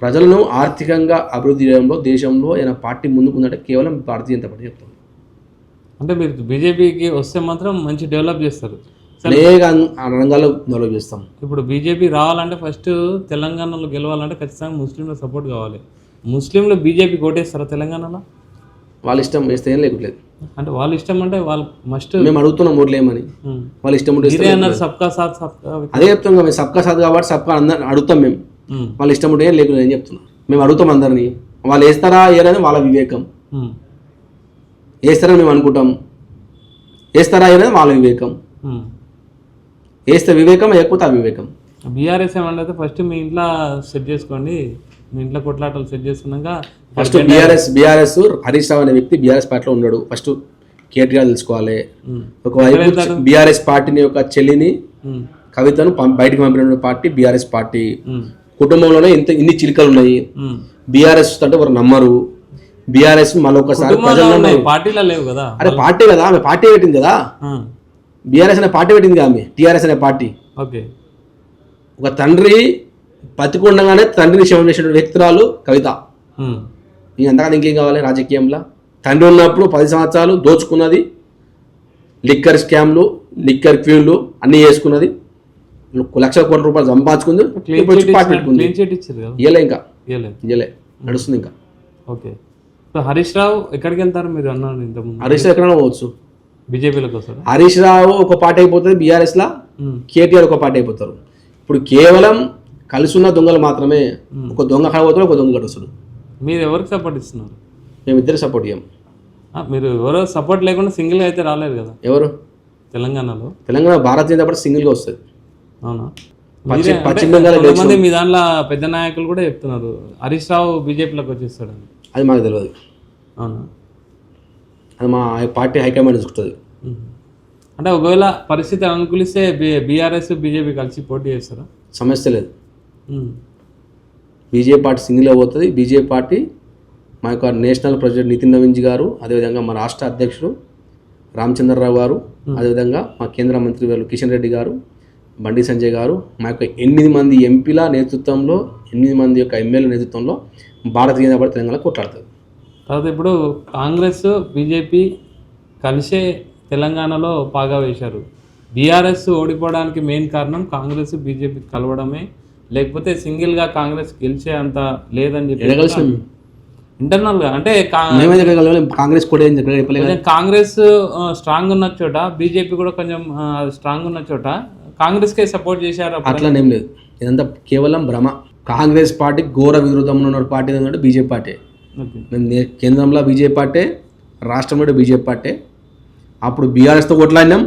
ప్రజలను ఆర్థికంగా అభివృద్ధి చేయడంలో దేశంలో ఏదైనా పార్టీ ముందుకుందంటే కేవలం భారతీయ జనతా పార్టీ చెప్తాం. అంటే మీరు బీజేపీకి వస్తే మాత్రం మంచి డెవలప్ చేస్తారు, అనేక రంగాల్లో డెవలప్ చేస్తాం. ఇప్పుడు బీజేపీ రావాలంటే ఫస్ట్ తెలంగాణలో గెలవాలంటే ఖచ్చితంగా ముస్లింల సపోర్ట్ కావాలి. ముస్లింలు బీజేపీకి ఓటేస్తారా తెలంగాణలో? వాళ్ళ ఇష్టం వేస్తే ఏం లేకపోలేదు. అంటే వాళ్ళ ఇష్టం అంటే వాళ్ళు మస్ట్ మేము అడుగుతున్నాం ఓట్లేమని, వాళ్ళ ఇష్టం ఉంటే అన్నారు సబ్కా సాత్ సబ్కా. అదే చెప్తాం కదా, మేము సబ్కా సాత్ కాబట్టి సబ్కా అందరు అడుగుతాం. మేము వాళ్ళ ఇష్టం ఉంటే ఏం లేకుండా ఏం చెప్తున్నాం, మేము అడుగుతాం అందరినీ. వాళ్ళు వేస్తారా వేయరని వాళ్ళ వివేకం, వేస్తారని మేము అనుకుంటాం, వేస్తారా అనేది వాళ్ళ వివేకం. వేస్తే వివేకం, లేకపోతే అవివేకం. బీఆర్ఎస్ ఏమంటే ఫస్ట్ మీ ఇంట్లో సెట్ చేసుకోండి, మీ ఇంట్లో కొట్లాటలు సెట్ చేసుకున్నాక ఫస్ట్ బీఆర్ఎస్ హరీష్ రావు అనే వ్యక్తి బీఆర్ఎస్ పార్టీలో ఉన్నాడు. ఫస్ట్ కేటీఆర్ తెలుసుకోవాలి. ఒకవైపు బీఆర్ఎస్ పార్టీని యొక్క చెల్లిని కవితను బయటకు పంపిన పార్టీ బీఆర్ఎస్ పార్టీ. కుటుంబంలోనే ఇన్ని చిలికలు ఉన్నాయి. బీఆర్ఎస్ అంటే ఎవరు నమ్మరు. బీఆర్ఎస్ మళ్ళొకసారి పార్టీలో లేవు కదా, అరే పార్టీ కదా, ఆమె పార్టీ పెట్టింది కదా, బీఆర్ఎస్ అనే పార్టీ పెట్టింది కదా ఆమె, టీఆర్ఎస్ అనే పార్టీ. ఓకే, ఒక తండ్రి బతికుండగానే తండ్రిని శవం చేసిన వ్యక్తురాలు కవిత. అంతగా ఇంకేం కావాలి రాజకీయంలో? తండ్రి ఉన్నప్పుడు 10 సంవత్సరాలు దోచుకున్నది, లిక్కర్ స్కామ్లు, లిక్కర్ క్యూన్లు అన్నీ చేసుకున్నది, లక్షల కోట్ల రూపాయలు సంపాదించుకుంది, పార్టీ పెట్టుకుంది. ఇయ్యలే, ఇంకా ఇయ్యలే, నడుస్తుంది ఇంకా. ఓకే, హరీష్ రావు ఎక్కడికి వెళ్తారు మీరు అన్నారు ఇంతకుముందు? హరీష్ రావు ఎక్కడైనా పోవచ్చు, బీజేపీలోకి వస్తారు. హరీష్ రావు ఒక పార్టీ అయిపోతుంది బీఆర్ఎస్లా, కేటీఆర్ ఒక పార్టీ అయిపోతారు. ఇప్పుడు కేవలం కలిసి ఉన్న దొంగలు మాత్రమే, ఒక దొంగ పోతాడు, ఒక దొంగ కడుస్తాడు. మీరు ఎవరికి సపోర్ట్ ఇస్తున్నారు? మేమిద్దరు సపోర్ట్ ఇయ్యం. మీరు ఎవరో సపోర్ట్ లేకుండా సింగిల్గా అయితే రాలేదు కదా ఎవరు తెలంగాణలో? తెలంగాణ భారతీయ జనతా పార్టీ సింగిల్గా వస్తుంది. అవునా? పశ్చిమ బెంగాల్ కొంతమంది మీ దాంట్లో పెద్ద నాయకులు కూడా చెప్తున్నారు హరీష్ రావు బీజేపీలోకి వచ్చేస్తాడని. అది మాకు తెలియదు. అవునా? అది మా పార్టీ హైకమాండ్ చూస్తుంది. అంటే ఒకవేళ పరిస్థితి అనుకూలిస్తే బీఆర్ఎస్ బీజేపీ కలిసి పోటీ చేస్తారా? సమస్య లేదు. బీజేపీ పార్టీ సింగిల్గా పోతుంది. బీజేపీ పార్టీ మా యొక్క నేషనల్ ప్రెసిడెంట్ నితిన్ నవీన్ గారు, అదేవిధంగా మా రాష్ట్ర అధ్యక్షుడు రామచంద్రరావు గారు, అదేవిధంగా మా కేంద్ర మంత్రి గారు కిషన్ రెడ్డి గారు, బండి సంజయ్ గారు మా యొక్క 8 మంది ఎంపీల నేతృత్వంలో 8 మంది యొక్క ఎమ్మెల్యే నేతృత్వంలో భారతీయ జనతా పార్టీ తెలంగాణ కొట్లాడుతుంది. తర్వాత ఇప్పుడు కాంగ్రెస్ బీజేపీ కలిసే తెలంగాణలో పాగా వేశారు. బీఆర్ఎస్ ఓడిపోవడానికి మెయిన్ కారణం కాంగ్రెస్ బీజేపీ కలవడమే, లేకపోతే సింగిల్గా కాంగ్రెస్ గెలిచే అంత లేదని చెప్పి ఇంటర్నల్గా అంటే కాంగ్రెస్ కూడా కాంగ్రెస్ స్ట్రాంగ్ ఉన్న చోట బీజేపీ కూడా కొంచెం స్ట్రాంగ్ ఉన్న చోట కాంగ్రెస్కే సపోర్ట్ చేశారు. అట్లనేం లేదు, ఇదంతా కేవలం భ్రమ. కాంగ్రెస్ పార్టీ ఘోర విరోధంలో ఉన్న పార్టీ ఏంటంటే బీజేపీ పార్టీ. మేము కేంద్రంలో బీజేపీ పార్టీ, రాష్ట్రంలో బీజేపీ పార్టీ. అప్పుడు బీఆర్ఎస్తో కొట్లాడినాం,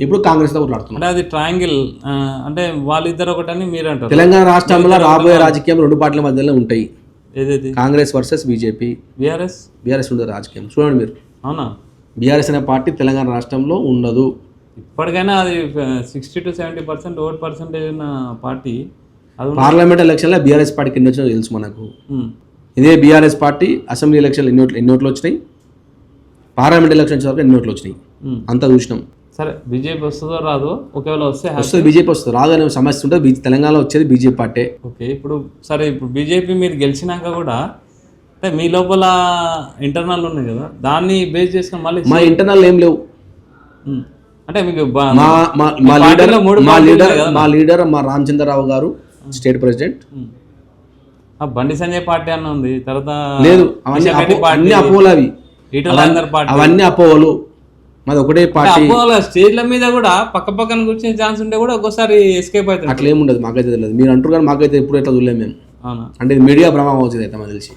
ఇప్పుడు కాంగ్రెస్తో కొట్లాడుతున్నాం. అంటే అది ట్రయాంగిల్, అంటే వాళ్ళిద్దరు ఒకటని మీరు అంటారు. తెలంగాణ రాష్ట్రంలో రాబోయే రాజకీయం 2 పార్టీల మధ్యలో ఉంటాయి. ఏదైతే కాంగ్రెస్ వర్సెస్ బీజేపీ. బీఆర్ఎస్ ఉండదు రాజకీయం. చూడండి మీరు, అవునా? బీఆర్ఎస్ అనే పార్టీ తెలంగాణ రాష్ట్రంలో ఉండదు. ఇప్పటికైనా అది 60 to 70% ఓట్ పర్సెంటేజ్ ఉన్న పార్టీ. అది పార్లమెంట్ ఎలక్షన్లో బీఆర్ఎస్ పార్టీకి ఎన్ని వచ్చినా తెలుసు మనకు. ఇదే బీఆర్ఎస్ పార్టీ అసెంబ్లీ ఎలక్షన్లు ఎన్ని ఓట్లు వచ్చినాయి, పార్లమెంట్ ఎలక్షన్స్ వరకు ఎన్ని ఓట్లు వచ్చినాయి అంతా చూసినాం. సరే, బీజేపీ వస్తుందో రాదో, ఒకవేళ వస్తుంది బీజేపీ వస్తుంది, రాదు అనే సమస్య ఉంటుంది. తెలంగాణలో వచ్చేది బీజేపీ పార్టీ. ఓకే, ఇప్పుడు సరే, ఇప్పుడు బీజేపీ మీరు గెలిచినాక కూడా అంటే మీ లోపల ఇంటర్నల్ ఉన్నాయి కదా, దాన్ని బేస్ చేసుకుని మళ్ళీ మా ఇంటర్నల్ ఏం లేవు. అంటే మీకు మా లీడర్ మా రామచంద్రరావు గారు state president. Bandi Sanjay party అన్న ఉంది, తర్వాత లేదు, అన్ని అపోలు అవి, అవన్నీ అపోహలు. మాది ఒకటే పార్టీ. స్టేజ్ల మీద కూడా పక్క పక్కన కూర్చునే ఛాన్స్ ఉంటే కూడా ఒక్కోసారి ఎస్కేప్ అవుతుంది. అట్లా ఏముండదు, మాకైతే తెలియదు. మీరు అంటారు కానీ మాకైతే ఎప్పుడు ఎట్లా చూడలేము మేము. అవునా? అంటే ఇది మీడియా ప్రభావం అవుతుంది అయితే మాకు తెలిసి.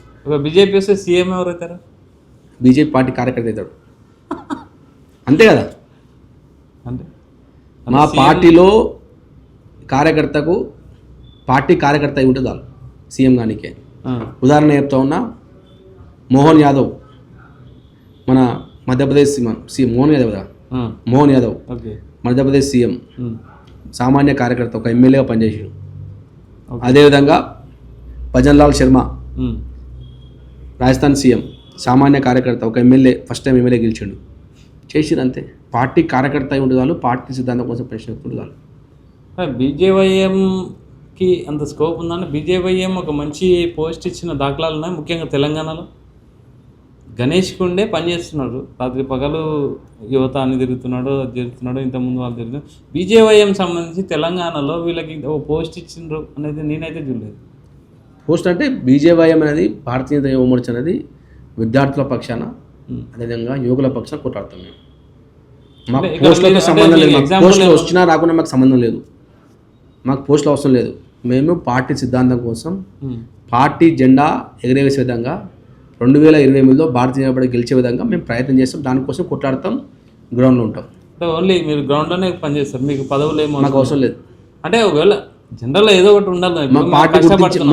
బీజేపీ వస్తే సీఎం ఎవరు అవుతారు? బీజేపీ పార్టీ కార్యకర్త అవుతాడు, అంతే కదా. అంటే మా పార్టీలో కార్యకర్తకు పార్టీ కార్యకర్త అయి ఉంటే చాలు సీఎం గానికే. ఉదాహరణ చెప్తా ఉన్నా, మోహన్ యాదవ్ మన మధ్యప్రదేశ్ సీఎం. మోహన్ యాదవ్ మధ్యప్రదేశ్ సీఎం, సామాన్య కార్యకర్త, ఒక ఎమ్మెల్యేగా పనిచేసాడు. అదేవిధంగా భజన్లాల్ శర్మ రాజస్థాన్ సీఎం, సామాన్య కార్యకర్త, ఒక ఎమ్మెల్యే, ఫస్ట్ టైం ఎమ్మెల్యే గెలిచిండు. చేసిరు అంతే. పార్టీ కార్యకర్త అయి ఉండేవాళ్ళు, పార్టీ సిద్ధాంతం కోసం ప్రశ్న ఉండేవాళ్ళు. బీజేవైఎంకి అంత స్కోప్ ఉందని బీజేవైఎం ఒక మంచి పోస్ట్ ఇచ్చిన దాఖలాలు ఉన్నాయి. ముఖ్యంగా తెలంగాణలో గణేష్ కుండే పనిచేస్తున్నాడు, రాత్రి పగలు యువత అని తిరుగుతున్నాడు, ఇంతకుముందు వాళ్ళు తిరుగుతున్నారు. బీజేవైఎం సంబంధించి తెలంగాణలో వీళ్ళకి ఓ పోస్ట్ ఇచ్చిండ్రు అనేది నేనైతే చూడలేదు. పోస్ట్ అంటే బీజేవైఎం అనేది భారతీయ యువ మోర్చా అనేది విద్యార్థుల పక్షాన, అదేవిధంగా యువకుల పక్షాన కొట్లాడుతాం మేము. మాకు పోస్టులతో సంబంధం లేదు, పోస్టులు వచ్చినా రాకుండా మాకు సంబంధం లేదు, మాకు పోస్టులు అవసరం లేదు. మేము పార్టీ సిద్ధాంతం కోసం, పార్టీ జెండా ఎగరవేసే విధంగా 2028లో భారతీయ జనతా పార్టీ గెలిచే విధంగా మేము ప్రయత్నం చేస్తాం. దానికోసం కొట్లాడతాం, గ్రౌండ్లో ఉంటాం. ఓన్లీ మీరు గ్రౌండ్లోనే పనిచేస్తారు, మీకు పదవులు ఏమో మాకు అవసరం లేదు. అంటే ఒకవేళ జనరల్గా ఏదో ఒకటి ఉండాలి,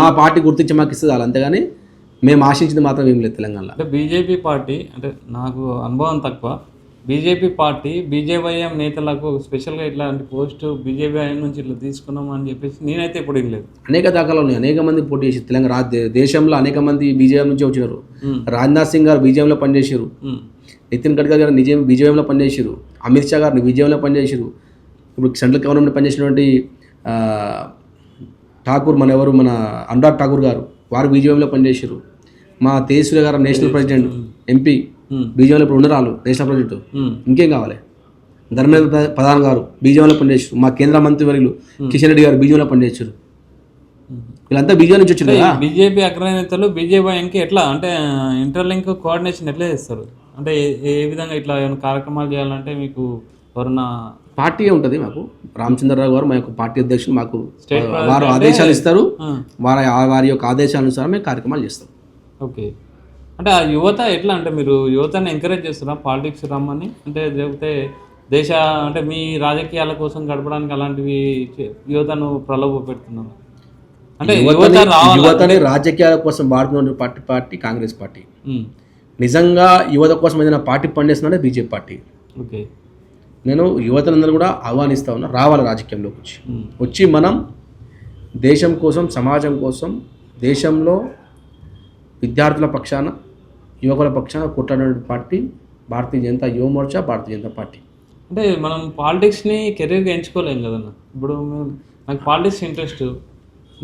మా పార్టీ గుర్తించి మాకు ఇస్తుంది, అంతేగాని మేము ఆశించింది మాత్రం ఏం లేదు తెలంగాణలో. అంటే బీజేపీ పార్టీ, అంటే నాకు అనుభవం తక్కువ, బీజేపీ పార్టీ బీజేవైఎం నేతలకు స్పెషల్గా ఇట్లాంటి పోస్ట్ బీజేవైఎం నుంచి ఇట్లా తీసుకున్నాం అని చెప్పేసి నేనైతే ఇప్పుడు ఏం లేదు. అనేక దాఖలాలు ఉన్నాయి, అనేక మంది పోటీ చేసి తెలంగాణ దేశంలో అనేక మంది బీజేపీ నుంచి వచ్చినారు. రాజ్నాథ్ సింగ్ గారు బీజేపీలో పనిచేసారు, నితిన్ గడ్కరీ గారు బీజేపీలో పనిచేసారు, అమిత్ షా గారు బీజేపీలో పనిచేసారు. ఇప్పుడు సెంట్రల్ గవర్నమెంట్ పనిచేసినటువంటి ఠాకూర్ మన అనురాగ్ ఠాకూర్ గారు, వారు బీజేపీలో పనిచేసారు. మా తేజస్వి గారు నేషనల్ ప్రెసిడెంట్, ఎంపీ, బీజేపీలో ఇప్పుడు ఉండరాలు నేషనల్ ప్రెసిడెంట్. ఇంకేం కావాలి? ధర్మేంద్ర ప్రధాన్ గారు బీజేపీలో పనిచేసారు. మా కేంద్ర మంత్రి వర్యులు కిషన్ రెడ్డి గారు బీజేపీలో పనిచేసారు. వీళ్ళంతా బీజేపీ నుంచి వచ్చారు కదా. బీజేపీ అగ్రనేతలు బీజేపీకి ఎట్లా అంటే ఇంటర్లింక్ కోఆర్డినేషన్ ఎట్లా చేస్తారు? అంటే ఏ విధంగా ఇట్లా ఏమైనా కార్యక్రమాలు చేయాలంటే మీకు ఎవరన్నా పార్టీ ఉంటుంది. మాకు రామచంద్రరావు గారు మా యొక్క పార్టీ అధ్యక్షులు, మాకు వారు ఆదేశాలు ఇస్తారు, వారి యొక్క ఆదేశానుసారం మేము కార్యక్రమాలు చేస్తాం. ఓకే, అంటే ఆ యువత ఎట్లా అంటే మీరు యువతని ఎంకరేజ్ చేస్తారా పాలిటిక్స్ రమ్మని? అంటే లేకపోతే అంటే మీ రాజకీయాల కోసం గడపడానికి అలాంటివి యువతను ప్రలోభ పెడుతున్నారు? అంటే యువతని రాజకీయాల కోసం వాడుతున్న పార్టీ కాంగ్రెస్ పార్టీ. నిజంగా యువత కోసం ఏదైనా పార్టీ పనిచేస్తున్నా బీజేపీ పార్టీ. ఓకే, నేను యువతలందరూ కూడా ఆహ్వానిస్తా ఉన్నా, రావాలి రాజకీయంలోకి వచ్చి మనం దేశం కోసం, సమాజం కోసం, దేశంలో విద్యార్థుల పక్షాన, యువకుల పక్షాన కొట్లాడే పార్టీ భారతీయ జనతా యువ మోర్చా, భారతీయ జనతా పార్టీ. అంటే మనం పాలిటిక్స్ని కెరీర్గా ఎంచుకోలేం కదన్న. ఇప్పుడు నాకు పాలిటిక్స్ ఇంట్రెస్ట్,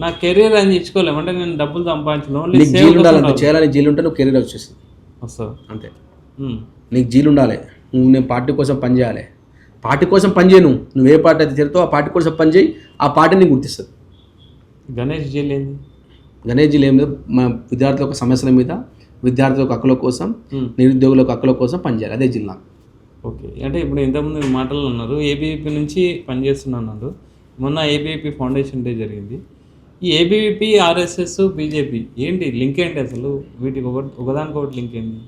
నా కెరీర్ అని ఎంచుకోలేము. అంటే నేను డబ్బులు సంపాదించను, ఓన్లీ నీకు జీలు ఉండాలి, అంతే చేయాలని జీలు ఉంటే నువ్వు కెరీర్ వచ్చేస్తుంది వస్తుంది అంతే. నీకు జీలు ఉండాలి, నువ్వు నేను పార్టీ కోసం పని చేయాలి, పార్టీ కోసం పని చేయను, నువ్వు ఏ పార్టీ అయితే చేరుతావు ఆ పార్టీ కోసం పని చేయి, ఆ పార్టీని గుర్తిస్తుంది. గణేష్ జీలు ఏంది? గణేష్ జీలు ఏం లేదు, మన విద్యార్థుల యొక్క సమస్యల మీద, విద్యార్థుల యొక్క హక్కుల కోసం, నిరుద్యోగుల యొక్క హక్కుల కోసం పనిచేయాలి, అదే జిల్లా. ఓకే. అంటే ఇప్పుడు ఇంతకుముందు మాటలు అన్నారు ఏబీవీపీ నుంచి పనిచేస్తున్నాను. మొన్న ఏబీవీపీ ఫౌండేషన్ డే జరిగింది. ఈ ఏబీవీపీ, ఆర్ఎస్ఎస్, బీజేపీ ఏంటి లింక్ ఏంటి అసలు? వీటికి ఒకదానికొకటి లింక్ ఏంటి?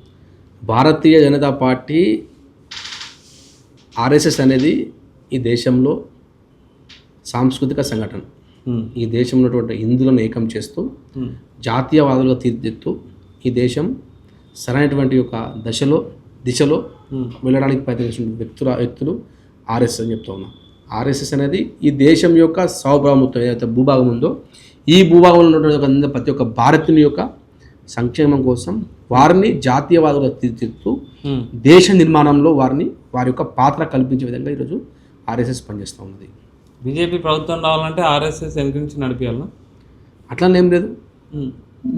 భారతీయ జనతా పార్టీ ఆర్ఎస్ఎస్ అనేది ఈ దేశంలో సాంస్కృతిక సంఘటన. ఈ దేశంలో ఉన్నటువంటి హిందువులను ఏకం చేస్తూ జాతీయవాదులుగా తీర్చిదిద్దుతూ ఈ దేశం సరైనటువంటి ఒక దిశలో వెళ్ళడానికి ప్రయత్నించిన వ్యక్తులు ఆర్ఎస్ఎస్ అని చెప్తా ఉన్నాం. ఆర్ఎస్ఎస్ అనేది ఈ దేశం యొక్క సార్వభౌమత్వం ఏదైతే భూభాగం ఉందో ఈ భూభాగంలో ఉన్నటువంటి ప్రతి ఒక్క భారతీయుని యొక్క సంక్షేమం కోసం వారిని జాతీయవాదులుగా తీర్చిదిద్దుతూ దేశ నిర్మాణంలో వారి యొక్క పాత్ర కల్పించే విధంగా ఈరోజు ఆర్ఎస్ఎస్ పనిచేస్తూ ఉన్నది. బీజేపీ ప్రభుత్వం రావాలంటే ఆర్ఎస్ఎస్ వెనక నుంచి నడిపించాలా? అట్లనేం లేదు.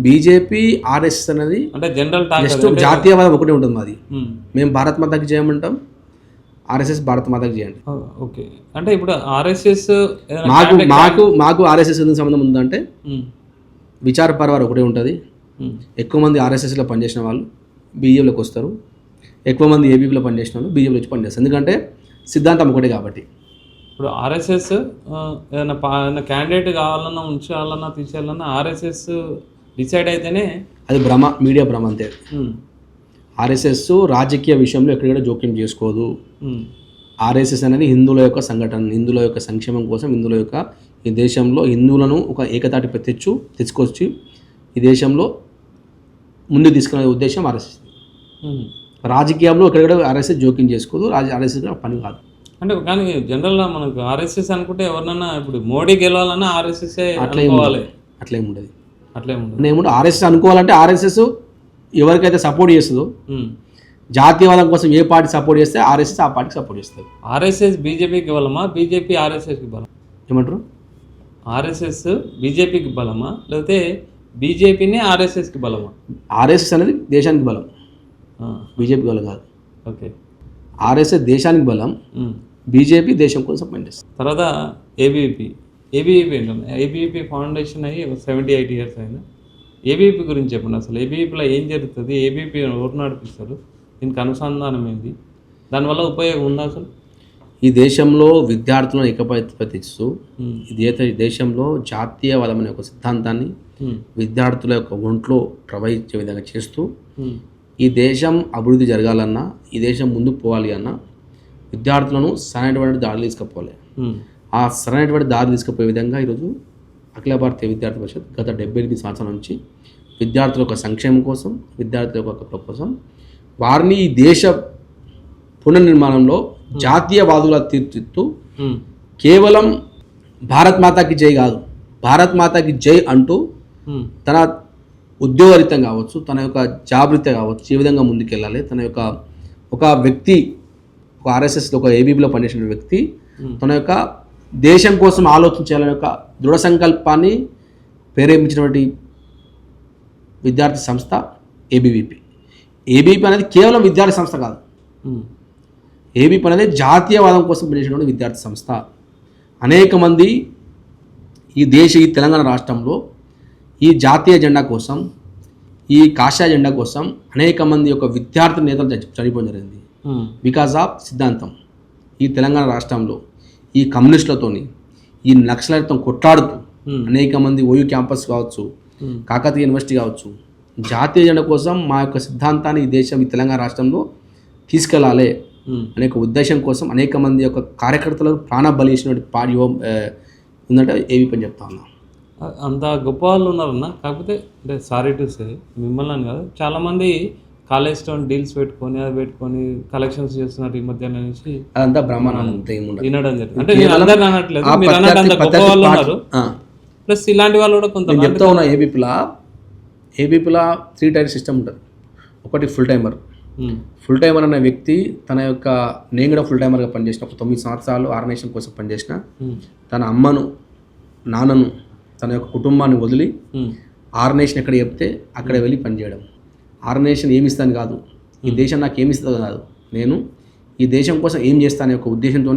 బీజేపీ ఆర్ఎస్ఎస్ అనేది అంటే జనరల్ జస్ట్ జాతీయవాదం ఒకటే ఉంటుంది మాది. మేము భారత్ మాతకి చేయమంటాం, ఆర్ఎస్ఎస్ భారత్ మాతకి చేయండి. ఓకే. అంటే ఇప్పుడు ఆర్ఎస్ఎస్ మాకు ఆర్ఎస్ఎస్ ఎందుకు సంబంధం ఉందంటే విచార పర్వారు ఒకటే ఉంటుంది. ఎక్కువ మంది ఆర్ఎస్ఎస్లో పనిచేసిన వాళ్ళు బీజేపీలోకి వస్తారు, ఎక్కువ మంది ఏబీపీలో పనిచేసిన వాళ్ళు బీజేపీలో వచ్చి పనిచేస్తారు. ఎందుకంటే సిద్ధాంతం ఒకటే కాబట్టి. ఇప్పుడు ఆర్ఎస్ఎస్ ఏదైనా క్యాండిడేట్ కావాలన్నా ఉంచాలన్నా తీసేయాలన్నా ఆర్ఎస్ఎస్ డిసైడ్ అయితేనే అది భ్రమ, మీడియా భ్రమ అంతే. ఆర్ఎస్ఎస్ రాజకీయ విషయంలో ఎక్కడెక్కడ జోక్యం చేసుకోదు. ఆర్ఎస్ఎస్ అనేది హిందువుల యొక్క సంఘటన, హిందువుల యొక్క సంక్షేమం కోసం, హిందువుల యొక్క ఈ దేశంలో హిందువులను ఒక ఏకతాటిపై తెచ్చుకొచ్చి ఈ దేశంలో ముందు తీసుకునే ఉద్దేశం ఆర్ఎస్ఎస్. రాజకీయంలో ఎక్కడెక్కడ ఆర్ఎస్ఎస్ జోక్యం చేసుకోదు, ఆర్ఎస్ఎస్ పని కాదు. అంటే కానీ జనరల్గా మనకు ఆర్ఎస్ఎస్ అనుకుంటే ఎవరినన్నా ఇప్పుడు మోడీ గెలవాలన్నా ఆర్ఎస్ఎస్ అనుకోవాలి, అట్లేముండదు. అట్లేముండదు. ఆర్ఎస్ఎస్ అనుకోవాలంటే ఆర్ఎస్ఎస్ ఎవరికైతే సపోర్ట్ చేస్తుందో, జాతీయవాదం కోసం ఏ పార్టీ సపోర్ట్ చేస్తే ఆర్ఎస్ఎస్ ఆ పార్టీకి సపోర్ట్ చేస్తుంది. ఆర్ఎస్ఎస్ బీజేపీకి బలమా, బీజేపీ ఆర్ఎస్ఎస్కి బలమా? ఏమంటారు? ఆర్ఎస్ఎస్ బీజేపీకి బలమా లేకపోతే బీజేపీని ఆర్ఎస్ఎస్కి బలమా? ఆర్ఎస్ఎస్ అనేది దేశానికి బలం, బీజేపీకి బలం కాదు. ఓకే. ఆర్ఎస్ఎస్ దేశానికి బలం, బీజేపీ దేశం కోసం పనిచేస్తుంది. తర్వాత ఏబీవీపీ ఏంటన్నా? ఏబీవీపీ ఫౌండేషన్ అయ్యి 78 years అయింది. ఏబీవీపీ గురించి చెప్పండి. అసలు ఏబీవీపీలో ఏం జరుగుతుంది? ఏబీవీపీ ఎవరు నడిపిస్తారు? దీనికి అనుసంధానం ఏంది? దానివల్ల ఉపయోగం ఉందా అసలు? ఈ దేశంలో విద్యార్థులను ఏకపతిస్తూ ఈ దేశంలో జాతీయవాదం అనే ఒక సిద్ధాంతాన్ని విద్యార్థుల యొక్క ఒంట్లో ప్రవహించే విధంగా చేస్తూ ఈ దేశం అభివృద్ధి జరగాలన్నా, ఈ దేశం ముందుకు పోవాలి అన్నా విద్యార్థులను సరైనటువంటి దారి తీసుకుపోవాలి. ఆ సరైనటువంటి దారి తీసుకుపోయే విధంగా ఈరోజు అఖిల భారతీయ విద్యార్థి పరిషత్ గత 78 సంవత్సరాల నుంచి విద్యార్థుల యొక్క సంక్షేమం కోసం, విద్యార్థుల యొక్క హక్కుల కోసం, వారిని ఈ దేశ పునర్నిర్మాణంలో జాతీయవాదులా తీర్చిదిద్దుతూ కేవలం భారత్ మాతాకి జై కాదు, భారత్ మాతాకి జై అంటూ తన ఉద్యోగరీత్యం కావచ్చు, తన యొక్క జాబ్ రీత్యా కావచ్చు, ఏ విధంగా ముందుకెళ్ళాలి, తన యొక్క ఒక వ్యక్తి ఒక ఆర్ఎస్ఎస్లో ఒక ఏబీపీలో పనిచేసిన వ్యక్తి తన యొక్క దేశం కోసం ఆలోచించాలనే ఒక దృఢ సంకల్పాన్ని ప్రేరేపించినటువంటి విద్యార్థి సంస్థ ఏబీవీపీ. ఏబీవీపీ అనేది కేవలం విద్యార్థి సంస్థ కాదు, ఏబీవీపీ అనేది జాతీయవాదం కోసం పనిచేసినటువంటి విద్యార్థి సంస్థ. అనేక మంది ఈ తెలంగాణ రాష్ట్రంలో ఈ జాతీయ జెండా కోసం, ఈ కాషాయ జెండా కోసం అనేక మంది యొక్క విద్యార్థి నేతలు చనిపోవడం జరిగింది. బికాజ్ ఆఫ్ సిద్ధాంతం. ఈ తెలంగాణ రాష్ట్రంలో ఈ కమ్యూనిస్టులతోని, ఈ నక్సలైట్తో కొట్లాడుతూ అనేక మంది ఓయూ క్యాంపస్ కావచ్చు, కాకతీయ యూనివర్సిటీ కావచ్చు, జాతీయ జెండా కోసం మా యొక్క సిద్ధాంతాన్ని ఈ తెలంగాణ రాష్ట్రంలో తీసుకెళ్లాలి అనేక ఉద్దేశం కోసం అనేక మంది యొక్క కార్యకర్తలకు ప్రాణ బలి చేసినటువంటి పార్టీ ఉందంటే ఏబీపీ అని చెప్తా ఉన్నా. అంత గొప్ప వాళ్ళు ఉన్నారన్న. కాకపోతే అంటే సారీ టు సే మిమ్మల్ని అని కాదు, చాలామంది కాలేజ్తో డీల్స్ పెట్టుకొని అది పెట్టుకొని కలెక్షన్స్ చేస్తున్నారు ఈ మధ్య అనేసి అదంతా బ్రహ్మాండం వినడం జరిగింది. అంటే నేను అందరిని అనట్లేదు, మీరు అన్నట్టు అంత గొప్ప వాళ్ళు ఉన్నారు. ప్లస్ ఇలాంటి వాళ్ళు కూడా కొంత చెప్తా ఉన్నా. ఏబీపీలో 3 tier సిస్టమ్ ఉంటుంది. ఒకటి ఫుల్ టైమర్, ఫుల్ టైమర్ అనే వ్యక్తి తన యొక్క నేను కూడా ఫుల్ టైమర్గా పనిచేసిన ఒక 9 సంవత్సరాలు ఆర్గనైజేషన్ కోసం పనిచేసిన తన అమ్మను నాన్నను తన యొక్క కుటుంబాన్ని వదిలి ఆర్గనైజేషన్ ఎక్కడ చెప్తే అక్కడ వెళ్ళి పనిచేయడం. ఆర్గనైజేషన్ ఏమి ఇస్తాను కాదు, ఈ దేశం నాకు ఏమి ఇస్తుందో కాదు, నేను ఈ దేశం కోసం ఏం చేస్తానే ఒక ఉద్దేశంతో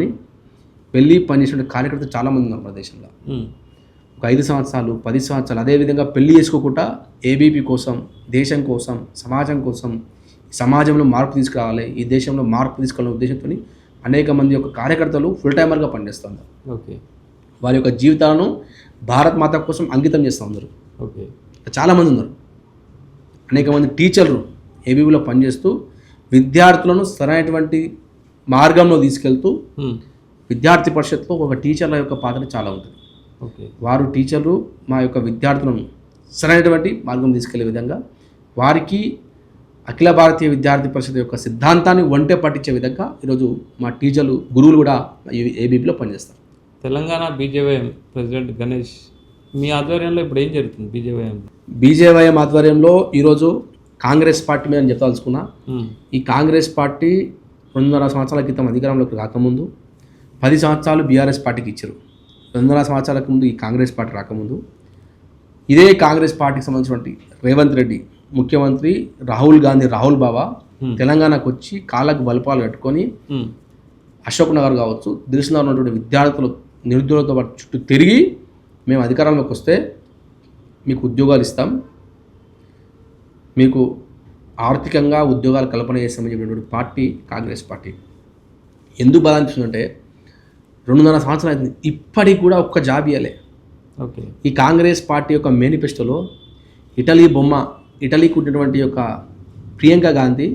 వెళ్ళి పనిచేసిన కార్యకర్తలు చాలామంది ఉన్నారు మన దేశంలో. ఒక 5 సంవత్సరాలు 10 సంవత్సరాలు అదేవిధంగా పెళ్లి చేసుకోకుండా ఏబీపీ కోసం, దేశం కోసం, సమాజం కోసం, సమాజంలో మార్పు తీసుకురావాలి, ఈ దేశంలో మార్పు తీసుకురావాలనే ఉద్దేశంతో అనేక మంది యొక్క కార్యకర్తలు ఫుల్ టైమర్గా పనిచేస్తున్నారు. ఓకే, వారి యొక్క జీవితాలను భారత్ మాత కోసం అంకితం చేస్తూ ఉన్నారు. ఓకే, చాలామంది ఉన్నారు. అనేక మంది టీచర్లు ఏబీపీలో పనిచేస్తూ విద్యార్థులను సరైనటువంటి మార్గంలో తీసుకెళ్తూ విద్యార్థి పరిషత్లో ఒక టీచర్ల యొక్క పాత్ర చాలా ఉంటుంది. ఓకే, వారు టీచర్లు మా యొక్క విద్యార్థులను సరైనటువంటి మార్గం తీసుకెళ్లే విధంగా వారికి అఖిల భారతీయ విద్యార్థి పరిషత్ యొక్క సిద్ధాంతాన్ని వంటే పట్టించే విధంగా ఈరోజు మా టీచర్లు గురువులు కూడా ఏబీపీలో పనిచేస్తారు. తెలంగాణ బీజేవైఎం ప్రెసిడెంట్ గణేష్ మీ ఆధ్వర్యంలో ఇప్పుడు ఏం జరుగుతుంది? బీజేవైఎం ఆధ్వర్యంలో ఈరోజు కాంగ్రెస్ పార్టీ మీద నేను చెప్పదలుచుకున్నా. ఈ కాంగ్రెస్ పార్టీ 2.5 సంవత్సరాల క్రితం అధికారంలోకి రాకముందు 10 సంవత్సరాలు బీఆర్ఎస్ పార్టీకి ఇచ్చారు. 2.5 సంవత్సరాలకు ముందు ఈ కాంగ్రెస్ పార్టీ రాకముందు ఇదే కాంగ్రెస్ పార్టీకి సంబంధించినటువంటి రేవంత్ రెడ్డి ముఖ్యమంత్రి, రాహుల్ బాబా తెలంగాణకు వచ్చి కాళ్ళకు బలపాలు కట్టుకొని అశోక్ నగర్ కావచ్చు, దిల్సుఖ్నగర్ ఉన్నటువంటి విద్యార్థులు నిరుద్యోగులతో పాటు చుట్టూ తిరిగి మేము అధికారంలోకి వస్తే మీకు ఉద్యోగాలు ఇస్తాం, మీకు ఆర్థికంగా ఉద్యోగాలు కల్పన చేస్తామని చెప్పినటువంటి పార్టీ కాంగ్రెస్ పార్టీ. ఎందుకు బాధ అనిపిస్తుందంటే 2.5 సంవత్సరాలు అవుతుంది, ఇప్పటికి కూడా ఒక్క జాబ్ ఇవ్వలే. ఓకే, ఈ కాంగ్రెస్ పార్టీ యొక్క మేనిఫెస్టోలో ఇటలీకి ఉన్నటువంటి యొక్క ప్రియాంక గాంధీ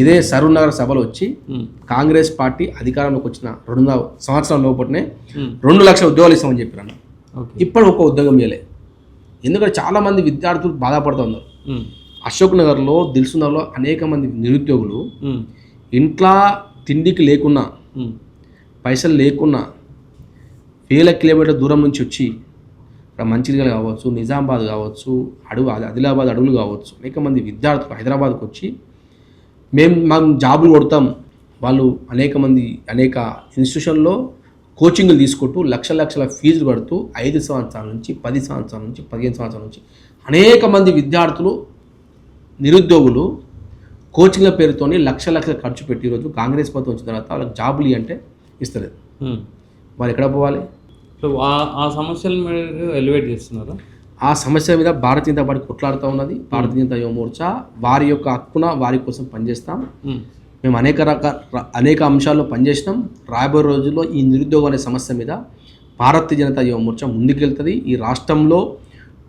ఇదే సరూర్ నగర్ సభలో వచ్చి కాంగ్రెస్ పార్టీ అధికారంలోకి వచ్చిన 2.5 సంవత్సరాల లోపలనే 2 లక్షల ఉద్యోగాలు ఇస్తామని చెప్పారు. ఇప్పటి ఒక్క ఉద్యోగం ఇవ్వలే. ఎందుకంటే చాలామంది విద్యార్థులు బాధపడుతూ ఉన్నారు. అశోక్ నగర్లో, దిల్సుఖ్నగర్లో అనేక మంది నిరుద్యోగులు ఇంట్లో తిండికి లేకున్నా, పైసలు లేకున్నా వేల కిలోమీటర్ల దూరం నుంచి వచ్చి ఇక్కడ మంచిర్యాల కావచ్చు, నిజామాబాద్ కావచ్చు, ఆదిలాబాద్ అడవులు కావచ్చు, అనేక మంది విద్యార్థులు హైదరాబాద్కి వచ్చి మేము జాబులు కొడతాం. వాళ్ళు అనేక ఇన్స్టిట్యూషన్లో కోచింగ్లు తీసుకుంటూ లక్షల ఫీజులు కడుతూ 5 సంవత్సరాల నుంచి 10 సంవత్సరాల నుంచి 15 సంవత్సరాల నుంచి అనేక మంది విద్యార్థులు నిరుద్యోగులు కోచింగ్ల పేరుతోని లక్షల ఖర్చు పెట్టి ఈరోజు కాంగ్రెస్ ప్రభుత్వం వచ్చిన తర్వాత వాళ్ళకి జాబులు అంటే ఇస్తలేదు. వాళ్ళు ఎక్కడ పోవాలి? ఆ సమస్యలు మీరు ఎలివేట్ చేస్తున్నారు. ఆ సమస్య మీద భారతీయ జనతా పార్టీ కొట్లాడుతూ ఉన్నది. భారతీయ జనతా యువ మోర్చా వారి యొక్క హక్కున వారి కోసం పనిచేస్తాం. మేము అనేక అంశాల్లో పనిచేసినాం. రాబోయే రోజుల్లో ఈ నిరుద్యోగం అనే సమస్య మీద భారతీయ జనతా యువ మోర్చా ముందుకెళ్తుంది. ఈ రాష్ట్రంలో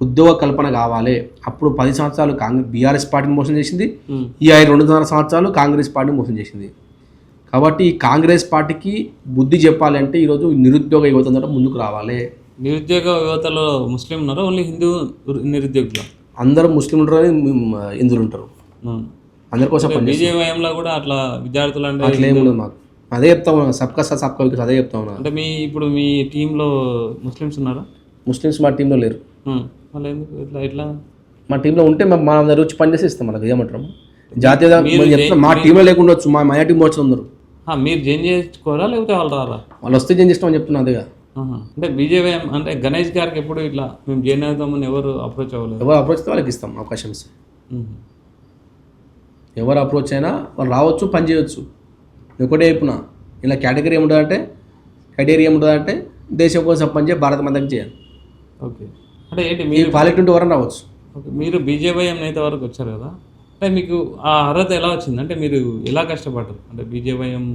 ఉద్యోగ కల్పన కావాలి. అప్పుడు 10 సంవత్సరాలు బీఆర్ఎస్ పార్టీని మోసం చేసింది, ఈ 2.5 సంవత్సరాలు కాంగ్రెస్ పార్టీని మోసం చేసింది. కాబట్టి ఈ కాంగ్రెస్ పార్టీకి బుద్ధి చెప్పాలంటే ఈరోజు నిరుద్యోగ యువత ముందుకు రావాలి. నిరుద్యోగ యువతలో ముస్లిం ఉన్నారా, ఓన్లీ హిందూ నిరుద్యోగులు? అందరూ ముస్లింలు ఉంటారు, హిందువులు ఉంటారు. అందరి కోసం బీజేవైఎంలో కూడా అట్లా విద్యార్థులు అంటే అట్లా ఏమి ఉండదు. మాకు అదే చెప్తా ఉన్నా, సబ్కా సాత్ సబ్కా వికాస్ అదే చెప్తా ఉన్నా. అంటే ఇప్పుడు మీ టీంలో ముస్లిమ్స్ ఉన్నారా? ముస్లిమ్స్ మా టీంలో లేరు. మళ్ళీ ఎందుకు ఇట్లా? మా టీంలో ఉంటే మా అందరు వచ్చి పనిచేసి ఇస్తాం. మనకు ఏమంటారు జాతీయ మా టీంలో లేకుండా వచ్చు, మా టీం వచ్చి ఉన్నారు. మీరు జాయిన్ చేసుకోరా లేకపోతే వాళ్ళు రారా? వాళ్ళు వస్తే జాయిన్ చేస్తామని చెప్తున్నా. అదేగా అంటే బీజేవైఎం అంటే గణేష్ గారికి ఎప్పుడు ఇట్లా మేము జాయిన్ అవుతామని ఎవరు అప్రోచ్ అవ్వలేదు? ఎవరు అప్రోచ్ అయితే వాళ్ళకి ఇస్తాం అవకాశం ఇస్తాం. ఎవరు అప్రోచ్ అయినా వాళ్ళు రావచ్చు, పని చేయవచ్చు. ఒకటే చెప్పున ఇలా కేటగిరీ ఏముంటుందంటే దేశం కోసం పని చేయ, భారత మందికి చేయాలి. ఓకే, అంటే ఏంటి మీరు క్వాలిటీ ఉంటే ఎవరైనా రావచ్చు. ఓకే, మీరు బీజేవైఎం నేత వరకు వచ్చారు కదా, అంటే మీకు ఆ అర్హత ఎలా వచ్చింది? అంటే మీరు ఎలా కష్టపడ్డారు? అంటే బీజేవైఎం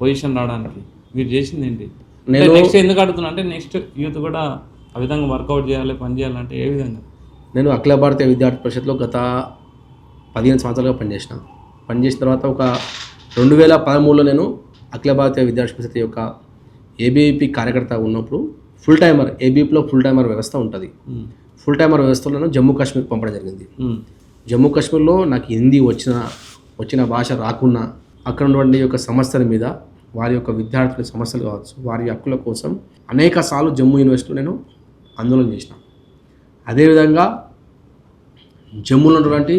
పొజిషన్ రావడానికి మీరు చేసింది ఏంటి? నేను నెక్స్ట్ ఎందుకు అడుగుతున్నా అంటే నెక్స్ట్ యూత్ కూడా ఆ విధంగా వర్కౌట్ చేయాలి, పని చేయాలంటే ఏ విధంగా? నేను అఖిల భారతీయ విద్యార్థి పరిషత్లో గత 15 సంవత్సరాలుగా పనిచేసిన తర్వాత ఒక 2013లో నేను అఖిల భారతీయ విద్యార్థి పరిషత్ యొక్క ఏబీవీపీ కార్యకర్త ఉన్నప్పుడు ఫుల్ టైమర్ ఏబీపీలో ఫుల్ టైమర్ వ్యవస్థ ఉంటుంది. ఫుల్ టైమర్ వ్యవస్థలో నేను జమ్మూ కాశ్మీర్ పంపడం జరిగింది. జమ్మూ కాశ్మీర్లో నాకు హిందీ వచ్చిన భాష రాకున్నా అక్కడ ఉన్నటువంటి యొక్క సమస్యల మీద, వారి యొక్క విద్యార్థుల సమస్యలు కావచ్చు, వారి హక్కుల కోసం అనేక సార్లు జమ్మూ యూనివర్సిటీలో నేను ఆందోళన చేసిన. అదేవిధంగా జమ్మూలో ఉన్నటువంటి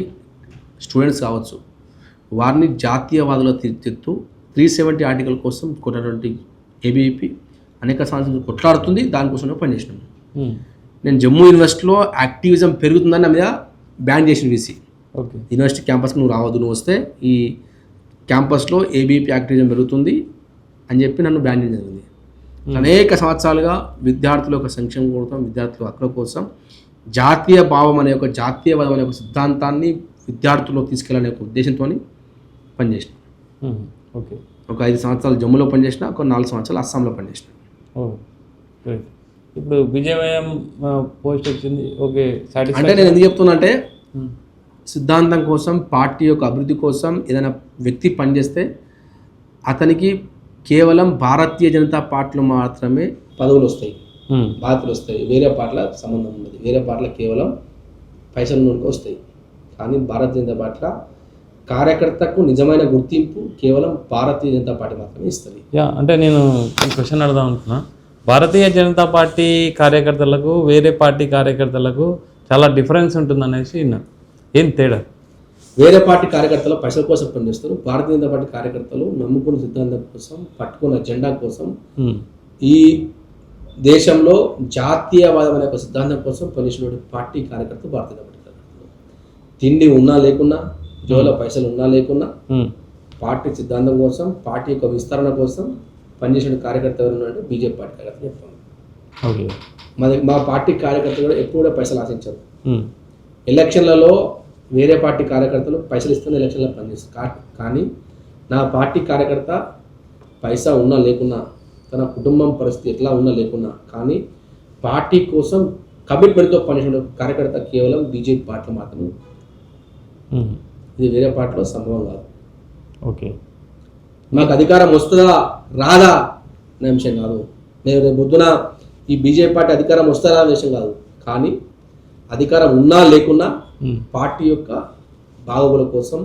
స్టూడెంట్స్ కావచ్చు, వారిని జాతీయవాదులు తీర్చిదిద్దుతూ 370 ఆర్టికల్ కోసం కొట్టినటువంటి ఏబీవీపీ అనేక సంవత్సరాలు కొట్లాడుతుంది, దానికోసమే పనిచేసినాం. నేను జమ్మూ యూనివర్సిటీలో యాక్టివిజం పెరుగుతుందని నా మీద బ్యాన్ చేసిన వీసీ. ఓకే, యూనివర్సిటీ క్యాంపస్కి నువ్వు రావద్దు, నువ్వు వస్తే ఈ క్యాంపస్లో ఏబీవీపీ యాక్టివిజం పెరుగుతుంది అని చెప్పి నన్ను బ్యాన్ చేయడం జరిగింది. అనేక సంవత్సరాలుగా విద్యార్థుల యొక్క సంక్షేమం కోసం, విద్యార్థుల హక్కుల కోసం జాతీయ భావం అనే ఒక జాతీయవాదం అనే ఒక సిద్ధాంతాన్ని విద్యార్థుల్లో తీసుకెళ్ళాలనే ఒక ఉద్దేశంతో పనిచేసిన. ఓకే, ఒక 5 సంవత్సరాలు జమ్మూలో పనిచేసిన, ఒక 4 సంవత్సరాలు అస్సాంలో పనిచేసిన. గ్రేట్. ఇప్పుడు విజయవయం పోస్ట్ వచ్చింది. ఓకే, అంటే నేను ఎందుకు చెప్తున్నా అంటే సిద్ధాంతం కోసం, పార్టీ యొక్క అభివృద్ధి కోసం ఏదైనా వ్యక్తి పనిచేస్తే అతనికి కేవలం భారతీయ జనతా పార్టీలో మాత్రమే పదవులు వస్తాయి, బాధ్యతలు వస్తాయి. వేరే పార్టీల సంబంధం ఉండదు. వేరే పార్టీల కేవలం పైసలు నూనెకు వస్తాయి. కానీ భారతీయ జనతా పార్టీల కార్యకర్తకు నిజమైన గుర్తింపు కేవలం భారతీయ జనతా పార్టీ మాత్రమే ఇస్తుంది. అంటే నేను ఈ క్వశ్చన్ అడదాం అనుకున్నా. భారతీయ జనతా పార్టీ కార్యకర్తలకు వేరే పార్టీ కార్యకర్తలకు చాలా డిఫరెన్స్ ఉంటుందనేసి ఏం తేడా? వేరే పార్టీ కార్యకర్తలు పైసల కోసం పనిచేస్తారు. భారతీయ జనతా పార్టీ కార్యకర్తలు నమ్ముకున్న సిద్ధాంతం కోసం, పట్టుకున్న జెండా కోసం, ఈ దేశంలో జాతీయవాదం అనే ఒక సిద్ధాంతం కోసం పనిచేసినటువంటి పార్టీ కార్యకర్తలు భారతీయ జనతా పార్టీ కార్యకర్తలు. తిండి ఉన్నా లేకున్నా, జోలో పైసలు ఉన్నా లేకున్నా, పార్టీ సిద్ధాంతం కోసం, పార్టీ యొక్క విస్తరణ కోసం పనిచేసిన కార్యకర్త ఎవరు అంటే బీజేపీ పార్టీ కార్యకర్త చెప్తాను. మా పార్టీ కార్యకర్తలు కూడా ఎప్పుడు కూడా పైసలు ఆశించారు. ఎలక్షన్లలో వేరే పార్టీ కార్యకర్తలు పైసలు ఇస్తున్న ఎలక్షన్లో పనిచేస్తారు. కానీ నా పార్టీ కార్యకర్త పైసా ఉన్నా లేకున్నా, తన కుటుంబం పరిస్థితి ఎట్లా ఉన్నా లేకున్నా, కానీ పార్టీ కోసం కమిట్మెంట్తో పనిచేసిన కార్యకర్త కేవలం బీజేపీ పార్టీలో మాత్రమే. ఇది వేరే పార్టీలో సంభవం కాదు. ఓకే, మాకు అధికారం వస్తుందా రాదా అనే విషయం కాదు. నేను రేపు పొద్దున ఈ బీజేపీ పార్టీ అధికారం వస్తుందా అనే విషయం కాదు. కానీ అధికారం ఉన్నా లేకున్నా పార్టీ యొక్క బాగోగుల కోసం,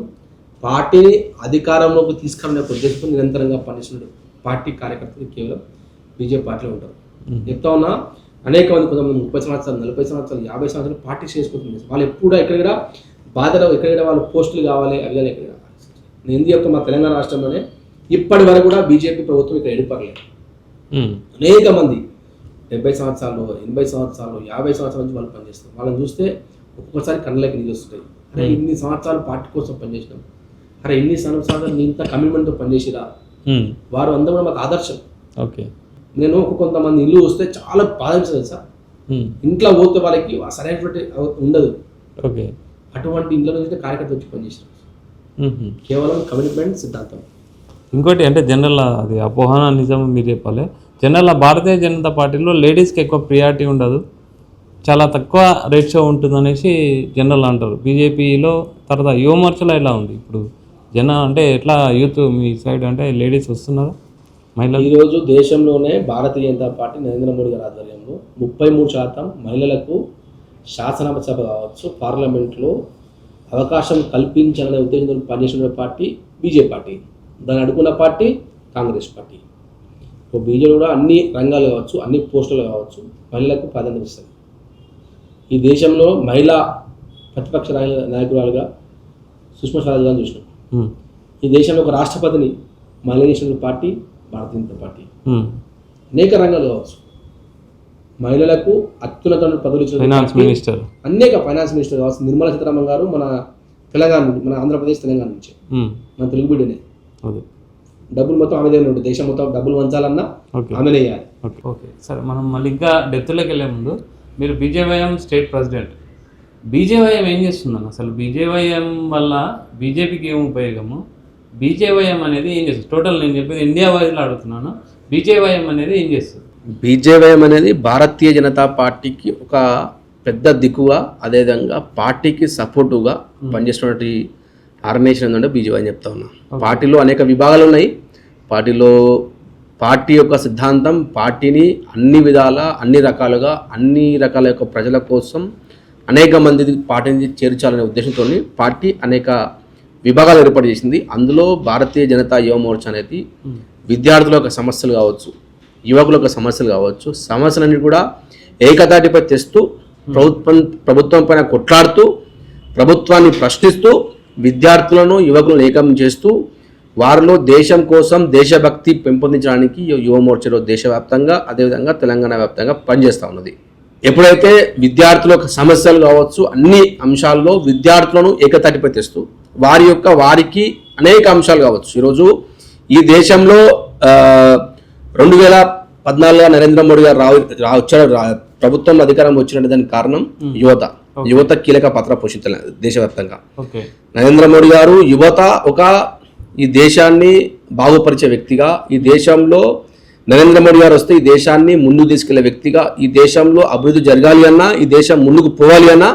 పార్టీని అధికారంలోకి తీసుకురావడానికి ఉద్దేశంతో నిరంతరంగా పనిచేసిన పార్టీ కార్యకర్తలు కేవలం బీజేపీ పార్టీలో ఉంటారు. చెప్తా ఉన్నా, అనేక మంది కొంతమంది 30 సంవత్సరాలు, 40 సంవత్సరాలు, 50 సంవత్సరాలు పార్టీ చేసుకుంటున్నారు. వాళ్ళు ఎప్పుడు ఎక్కడ బాధలో ఎక్కడ వాళ్ళు పోస్టులు కావాలి, అవి కానీ ఎక్కడ. నేను ఎందుకు చెప్తా, మా తెలంగాణ రాష్ట్రంలోనే ఇప్పటి వరకు కూడా బీజేపీ ప్రభుత్వం ఇక్కడ ఎడిపర్లేదు. అనేక మంది 70 సంవత్సరాలు, 80 సంవత్సరాలు, 50 సంవత్సరాల నుంచి వాళ్ళు పనిచేస్తారు. వాళ్ళని చూస్తే ఒక్కొక్కసారి కళ్ళకి నీళ్ళు వస్తాయి. అరే ఇన్ని సంవత్సరాలు పార్టీ కోసం పనిచేసినాం, అరే ఇన్ని సంవత్సరాలు నీ ఇంత కమిట్మెంట్తో పనిచేసిరా. వారు అందరూ కూడా మాకు ఆదర్శం. ఓకే, నేను కొంతమంది ఇల్లు వస్తే చాలా బాధించదు సార్. ఇంట్లో పోతే వాళ్ళకి సరైనటువంటి ఉండదు. ఓకే, అటువంటి ఇంట్లో నుంచి కార్యకర్త వచ్చి పనిచేసినారు. కేవలం కమిట్మెంట్ సిద్ధాంతం. ఇంకోటి అంటే జనరల్ అది అపోహన నిజం మీరు చెప్పాలి. జనరల్ భారతీయ జనతా పార్టీలో లేడీస్కి ఎక్కువ ప్రియారిటీ ఉండదు, చాలా తక్కువ రేషియో ఉంటుందనేసి జనరల్ అంటారు. బీజేపీలో తర్వాత యువమోర్చలో ఎలా ఉంది ఇప్పుడు అంటే ఎట్లా యూత్ మీ సైడ్ అంటే లేడీస్ వస్తున్నారు మహిళలు? ఈరోజు దేశంలోనే భారతీయ జనతా పార్టీ నరేంద్ర మోడీ గారి ఆధ్వర్యంలో 33% మహిళలకు శాసనసభ కావచ్చు, పార్లమెంట్లో అవకాశం కల్పించాలనే ఉద్దేశంతో పనిచేసిన పార్టీ బీజేపీ పార్టీ. దాన్ని అడుగున్న పార్టీ కాంగ్రెస్ పార్టీ. బీజేపీ కూడా అన్ని రంగాలు కావచ్చు, అన్ని పోస్టులు కావచ్చు, మహిళలకు ప్రాధాన్యత ఇస్తుంది. ఈ దేశంలో మహిళా ప్రతిపక్ష నాయకురాలుగా సుష్మా స్వరాజ్ గారిని చూసినాం. ఈ దేశంలో ఒక రాష్ట్రపతిని మహిళ చేసిన పార్టీ భారతీయ జనతా పార్టీ. అనేక రంగాలు కావచ్చు, మహిళలకు అత్యున్నత పదవులు ఇచ్చిన అనేక ఫైనాన్స్ మినిస్టర్ కావచ్చు. నిర్మలా సీతారామన్ గారు మన తెలంగాణ, మన ఆంధ్రప్రదేశ్ తెలంగాణ నుంచి, మన తెలుగు బిడ్డనే. డబ్బులు మొత్తం ఆమె దగ్గర ఉంటుంది. దేశం మొత్తం డబ్బులు వంచాలన్నా ఆమెనే వేయాలి. ఓకే, సరే మనం మళ్ళీ ఇంకా డెప్త్లోకి వెళ్ళే ముందు మీరు బీజేవైఎం స్టేట్ ప్రెసిడెంట్. బీజేవైఎం ఏం చేస్తుందన్న అసలు? బీజేవైఎం వల్ల బీజేపీకి ఏం ఉపయోగము? బీజేవైఎం అనేది ఏం చేస్తుంది? టోటల్ నేను చెప్పేది ఇండియా వైజ్లో అడుగుతున్నాను. బీజేవైఎం అనేది ఏం చేస్తుంది? బీజేవైఎం అనేది భారతీయ జనతా పార్టీకి ఒక పెద్ద దిక్కుగా, అదేవిధంగా పార్టీకి సపోర్టుగా పనిచేస్తున్నటువంటి ఆర్గనైజేషన్ ఏంటంటే బీజేవై అని చెప్తా ఉన్నా. పార్టీలో అనేక విభాగాలు ఉన్నాయి. పార్టీలో పార్టీ యొక్క సిద్ధాంతం పార్టీని అన్ని విధాల, అన్ని రకాలుగా, అన్ని రకాల యొక్క ప్రజల కోసం అనేక మంది పార్టీని చేర్చాలనే ఉద్దేశంతో పార్టీ అనేక విభాగాలు ఏర్పాటు చేసింది. అందులో భారతీయ జనతా యువ మోర్చా అనేది విద్యార్థుల యొక్క సమస్యలు కావచ్చు, యువకుల యొక్క సమస్యలు కావచ్చు, సమస్యలన్నీ కూడా ఏకతాటిపై తెస్తూ ప్రభుత్వం పైన కొట్లాడుతూ ప్రభుత్వాన్ని ప్రశ్నిస్తూ విద్యార్థులను యువకులను ఏకం చేస్తూ వారిలో దేశం కోసం దేశభక్తి పెంపొందించడానికి యువ మోర్చాలో దేశవ్యాప్తంగా అదేవిధంగా తెలంగాణ వ్యాప్తంగా పనిచేస్తూ ఉన్నది. ఎప్పుడైతే విద్యార్థుల సమస్యలు కావచ్చు అన్ని అంశాల్లో విద్యార్థులను ఏకతాటిపై తెస్తూ వారికి అనేక అంశాలు కావచ్చు. ఈరోజు ఈ దేశంలో 2014 నరేంద్ర మోడీ గారు వచ్చాడు, ప్రభుత్వం అధికారం వచ్చినట్టు దానికి కారణం యువత కీలక పాత్ర పోషించాలి దేశవ్యాప్తంగా. నరేంద్ర మోడీ గారు ఈ దేశాన్ని బాగుపరిచే వ్యక్తిగా, ఈ దేశంలో నరేంద్ర మోడీ గారు వస్తే ఈ దేశాన్ని ముందుకు తీసుకెళ్లే వ్యక్తిగా, ఈ దేశంలో అభివృద్ధి జరగాలి అన్నా, ఈ దేశం ముందుకు పోవాలి అన్నా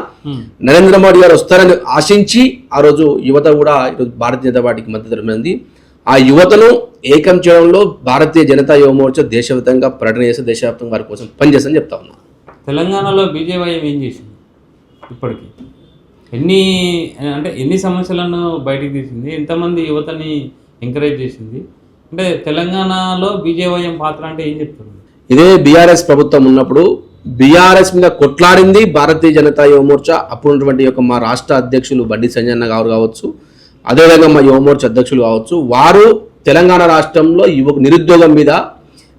నరేంద్ర మోడీ గారు వస్తారని ఆశించి ఆ రోజు యువత కూడా ఈరోజు భారతీయ జనతా పార్టీకి మద్దతు తెలిపినది. ఆ యువతను ఏకం చేయడంలో భారతీయ జనతా యువ మోర్చా దేశవ్యాప్తంగా పర్యటన చేస్తే దేశవ్యాప్తంగా వారి కోసం పనిచేస్తుందని చెప్తా ఉన్నా. తెలంగాణలో బీజేపీ ఏం చేసింది? ఇప్పటికీ ఎన్ని సమస్యలను బయటికి తీసింది? ఎంతమంది యువతని ఎంకరేజ్ చేసింది? అంటే తెలంగాణలో బీజేవైఎం పాత్ర అంటే ఏం చెప్తున్నారు? ఇదే బీఆర్ఎస్ ప్రభుత్వం ఉన్నప్పుడు బీఆర్ఎస్ మీద కొట్లాడింది భారతీయ జనతా యువ మోర్చా. అప్పుడున్నటువంటి మా రాష్ట్ర అధ్యక్షులు బండి సంజయ్ గారు కావచ్చు, అదేవిధంగా మా యువ మోర్చా అధ్యక్షులు కావచ్చు, వారు తెలంగాణ రాష్ట్రంలో నిరుద్యోగం మీద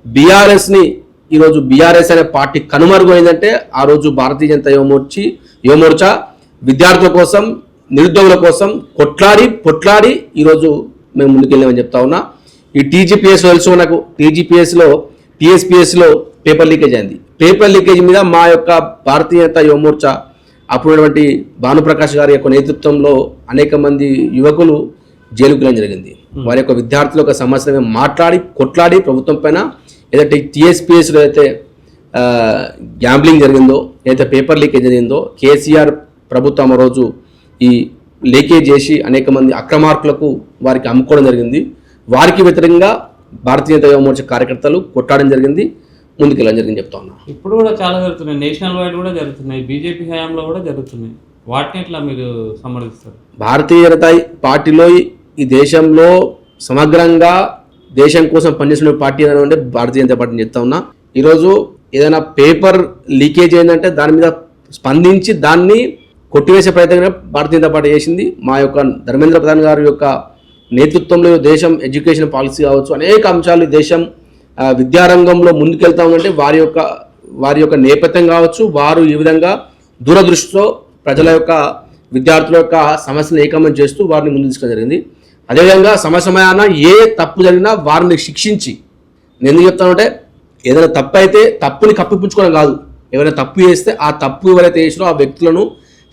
బీఆర్ఎస్ని ఈరోజు బీఆర్ఎస్ అనే పార్టీ కనుమరుగైందంటే ఆ రోజు భారతీయ జనతా యువ మోర్చా విద్యార్థుల కోసం నిరుద్యోగుల కోసం పొట్లాడి ఈరోజు మేము ముందుకెళ్ళామని చెప్తా ఉన్నా. ఈ టీజీపీఎస్ తెలుసు మనకు, టీఎస్పీఎస్లో పేపర్ లీకేజ్ అయింది. పేపర్ లీకేజ్ మీద మా యొక్క భారతీయ జనతా యువ మోర్చా అప్పుడున్నటువంటి భానుప్రకాష్ గారి యొక్క నేతృత్వంలో అనేక మంది యువకులు జైలుకు వెళ్ళడం జరిగింది. వారి యొక్క విద్యార్థుల యొక్క సమస్యల మీద కొట్లాడి ప్రభుత్వం పైన ఏదైతే టీఎస్పీఎస్లో అయితే గ్యాంబ్లింగ్ జరిగిందో, ఏదైతే పేపర్ లీకేజ్ జరిగిందో, కేసీఆర్ ప్రభుత్వం ఆ రోజు ఈ లీకేజ్ చేసి అనేక మంది అక్రమార్కులకు వారికి అమ్ముకోవడం జరిగింది. వారికి వ్యతిరేకంగా భారతీయ జనతా యువ మోర్చా కార్యకర్తలు కొట్టాడడం జరిగింది, ముందుకెళ్ళడం జరిగింది చెప్తా ఉన్నా. ఇప్పుడు కూడా చాలా జరుగుతున్నాయి, నేషనల్ వైడ్ కూడా జరుగుతున్నాయి, బీజేపీ హయాంలో కూడా జరుగుతున్నాయి. వాటిని ఎట్లా మీరు సమర్థిస్తారు? భారతీయ జనతా పార్టీలో ఈ దేశంలో సమగ్రంగా దేశం కోసం పనిచేసిన పార్టీ ఏదైనా ఉంటే భారతీయ జనతా పార్టీని చెప్తా ఉన్నా. ఈరోజు ఏదైనా పేపర్ లీకేజ్ అయిందంటే దాని మీద స్పందించి దాన్ని కొట్టివేసే ప్రయత్నం భారతీయ జనతా పార్టీ చేసింది. మా యొక్క ధర్మేంద్ర ప్రధాన్ గారి యొక్క నేతృత్వంలో దేశం ఎడ్యుకేషన్ పాలసీ కావచ్చు, అనేక అంశాలు దేశం విద్యారంగంలో ముందుకెళ్తా ఉందంటే వారి యొక్క నేపథ్యం కావచ్చు, వారు ఈ విధంగా దూరదృష్టితో ప్రజల యొక్క విద్యార్థుల యొక్క సమస్యలను ఏకమం చేస్తూ వారిని ముందు తీసుకోవడం జరిగింది. అదేవిధంగా సమయాన ఏ తప్పు జరిగినా వారిని శిక్షించి, నేను ఎందుకు చెప్తానంటే ఏదైనా తప్పు అయితే తప్పుని కప్పిపుచ్చుకోవడం కాదు, ఎవరైనా తప్పు చేస్తే ఆ తప్పు ఎవరైతే చేసినో ఆ వ్యక్తులను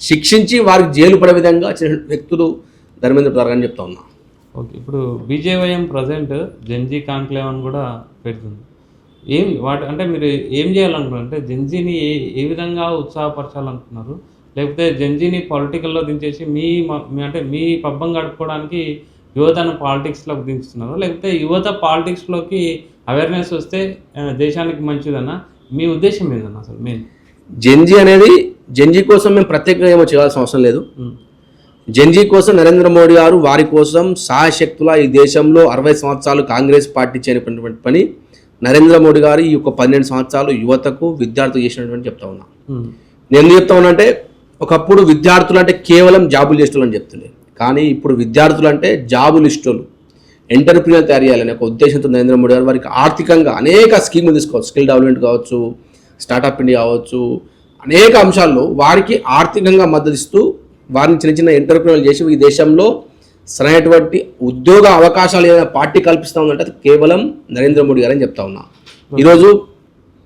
శిక్షించి వారికి జైలు పడే విధంగా వ్యక్తులు ధర్మేంద్ర ప్రధాన్ అని చెప్తా ఉన్నా. ఓకే, ఇప్పుడు బీజేవైఎం ప్రజెంట్ జెన్జీ కాన్క్లేవ్ అని కూడా పెడుతుంది. అంటే మీరు ఏం చేయాలనుకున్నారు? అంటే జెన్జీని ఏ విధంగా ఉత్సాహపరచాలనుకున్నారు? లేకపోతే జెన్జీని పొలిటికల్లో దించేసి మీ పబ్బం గడుపుకోవడానికి యువతను పాలిటిక్స్లోకి దించుతున్నారు, లేకపోతే యువత పాలిటిక్స్లోకి అవేర్నెస్ వస్తే దేశానికి మంచిదన్నా? మీ ఉద్దేశం ఏందన్నా అసలు? జెన్జీ కోసం మేము ప్రత్యేకంగా ఏమో చేయాల్సిన అవసరం లేదు. జెన్జీ కోసం నరేంద్ర మోడీ గారు వారి కోసం సాయశక్తుల ఈ దేశంలో 60 సంవత్సరాలు కాంగ్రెస్ పార్టీ చేయనటువంటి పని నరేంద్ర మోడీ గారు ఈ యొక్క 12 సంవత్సరాలు యువతకు విద్యార్థులు చేసినటువంటి చెప్తా ఉన్నా. నేను ఎందుకు చెప్తా ఉన్నా అంటే, ఒకప్పుడు విద్యార్థులు అంటే కేవలం జాబులు చేసేవాళ్ళు అని చెప్తుండే, కానీ ఇప్పుడు విద్యార్థులు అంటే జాబులు ఇష్టోళ్ళు, ఎంటర్ప్రీనర్ తయారు చేయాలనే ఒక ఉద్దేశంతో నరేంద్ర మోడీ గారు వారికి ఆర్థికంగా అనేక స్కీములు తీసుకోవచ్చు. స్కిల్ డెవలప్మెంట్ కావచ్చు, స్టార్టప్ ఇండియా కావచ్చు, అనేక అంశాల్లో వారికి ఆర్థికంగా మద్దతు ఇస్తూ వారిని చిన్న ఎంటర్ప్రీనర్లు చేసి ఈ దేశంలో సరైనటువంటి ఉద్యోగ అవకాశాలు ఏదైనా పార్టీ కల్పిస్తూ ఉందంటే అది కేవలం నరేంద్ర మోడీ గారని చెప్తా ఉన్నా. ఈరోజు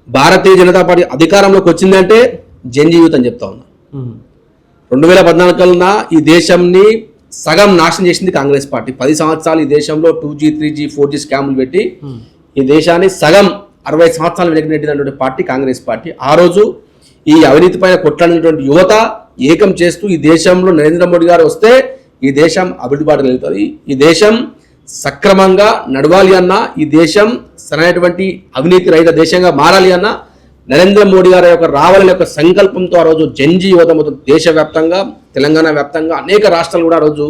భారతీయ జనతా పార్టీ అధికారంలోకి వచ్చిందంటే జెన్జీ యూత్ అని చెప్తా ఉన్నా. 2014 కల్లా ఈ దేశాన్ని సగం నాశనం చేసింది కాంగ్రెస్ పార్టీ. 10 సంవత్సరాలు ఈ దేశంలో 2G 3G 4G స్కాములు పెట్టి ఈ దేశాన్ని సగం 60 సంవత్సరాలు వెనక్కి పార్టీ కాంగ్రెస్ పార్టీ. ఆ రోజు ఈ అవినీతి పైన కొట్లాడినటువంటి యువత ఏకం చేస్తూ ఈ దేశంలో నరేంద్ర మోడీ గారు వస్తే ఈ దేశం అభివృద్ధి బాటలో వెళ్తుంది, ఈ దేశం సక్రమంగా నడవాలి అన్నా, ఈ దేశం సరైనటువంటి అవినీతి రహిత దేశంగా మారాలి అన్నా నరేంద్ర మోడీ గారి యొక్క రావాలనే యొక్క సంకల్పంతో ఆ రోజు జెన్జీ యువత మొత్తం దేశవ్యాప్తంగా తెలంగాణ వ్యాప్తంగా అనేక రాష్ట్రాలు కూడా ఆ రోజు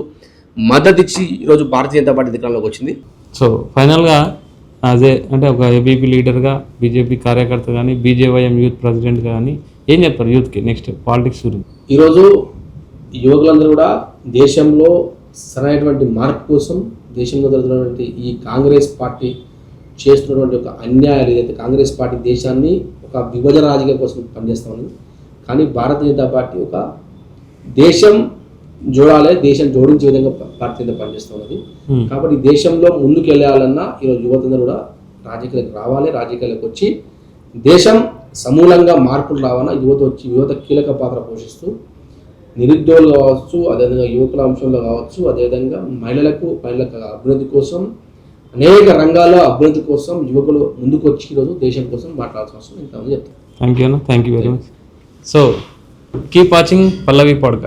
మద్దతు ఇచ్చి ఈరోజు భారతీయ జనతా పార్టీ అధికారంలోకి వచ్చింది. సో ఫైనల్గా అదే అంటే ఒక ఏబీపీ లీడర్గా, బీజేపీ కార్యకర్త కానీ, బీజేవైఎం యూత్ ప్రెసిడెంట్ కానీ ఏం చెప్తారు యూత్కి నెక్స్ట్ పాలిటిక్స్ గురించి? ఈరోజు యువకులందరూ కూడా దేశంలో సరైనటువంటి మార్పు కోసం దేశంలో జరుగుతున్నటువంటి ఈ కాంగ్రెస్ పార్టీ చేస్తున్నటువంటి ఒక అన్యాయాలు ఏదైతే కాంగ్రెస్ పార్టీ దేశాన్ని ఒక విభజన రాజకీయం కోసం పనిచేస్తూ ఉంది. కానీ భారతీయ జనతా పార్టీ ఒక దేశం చూడాలి, దేశం జోడించే విధంగా భారతీయ జనతా పనిచేస్తూ ఉన్నది. కాబట్టి దేశంలో ముందుకు వెళ్ళాలన్నా ఈరోజు యువతందరూ కూడా రాజకీయాలకు రావాలి, రాజకీయాలకు వచ్చి దేశం సమూలంగా మార్పులు రావాలన్నా యువత కీలక పాత్ర పోషిస్తూ నిరుద్యోగులు కావచ్చు, అదేవిధంగా యువకుల అంశంలో కావచ్చు, అదేవిధంగా మహిళల అభివృద్ధి కోసం అనేక రంగాల్లో అభివృద్ధి కోసం యువకులు ముందుకు వచ్చి ఈరోజు దేశం కోసం మాట్లాడాల్సిన అవసరం ఇంతమంది చెప్తాను. Thank you very much. So keep watching Pallavi podcast.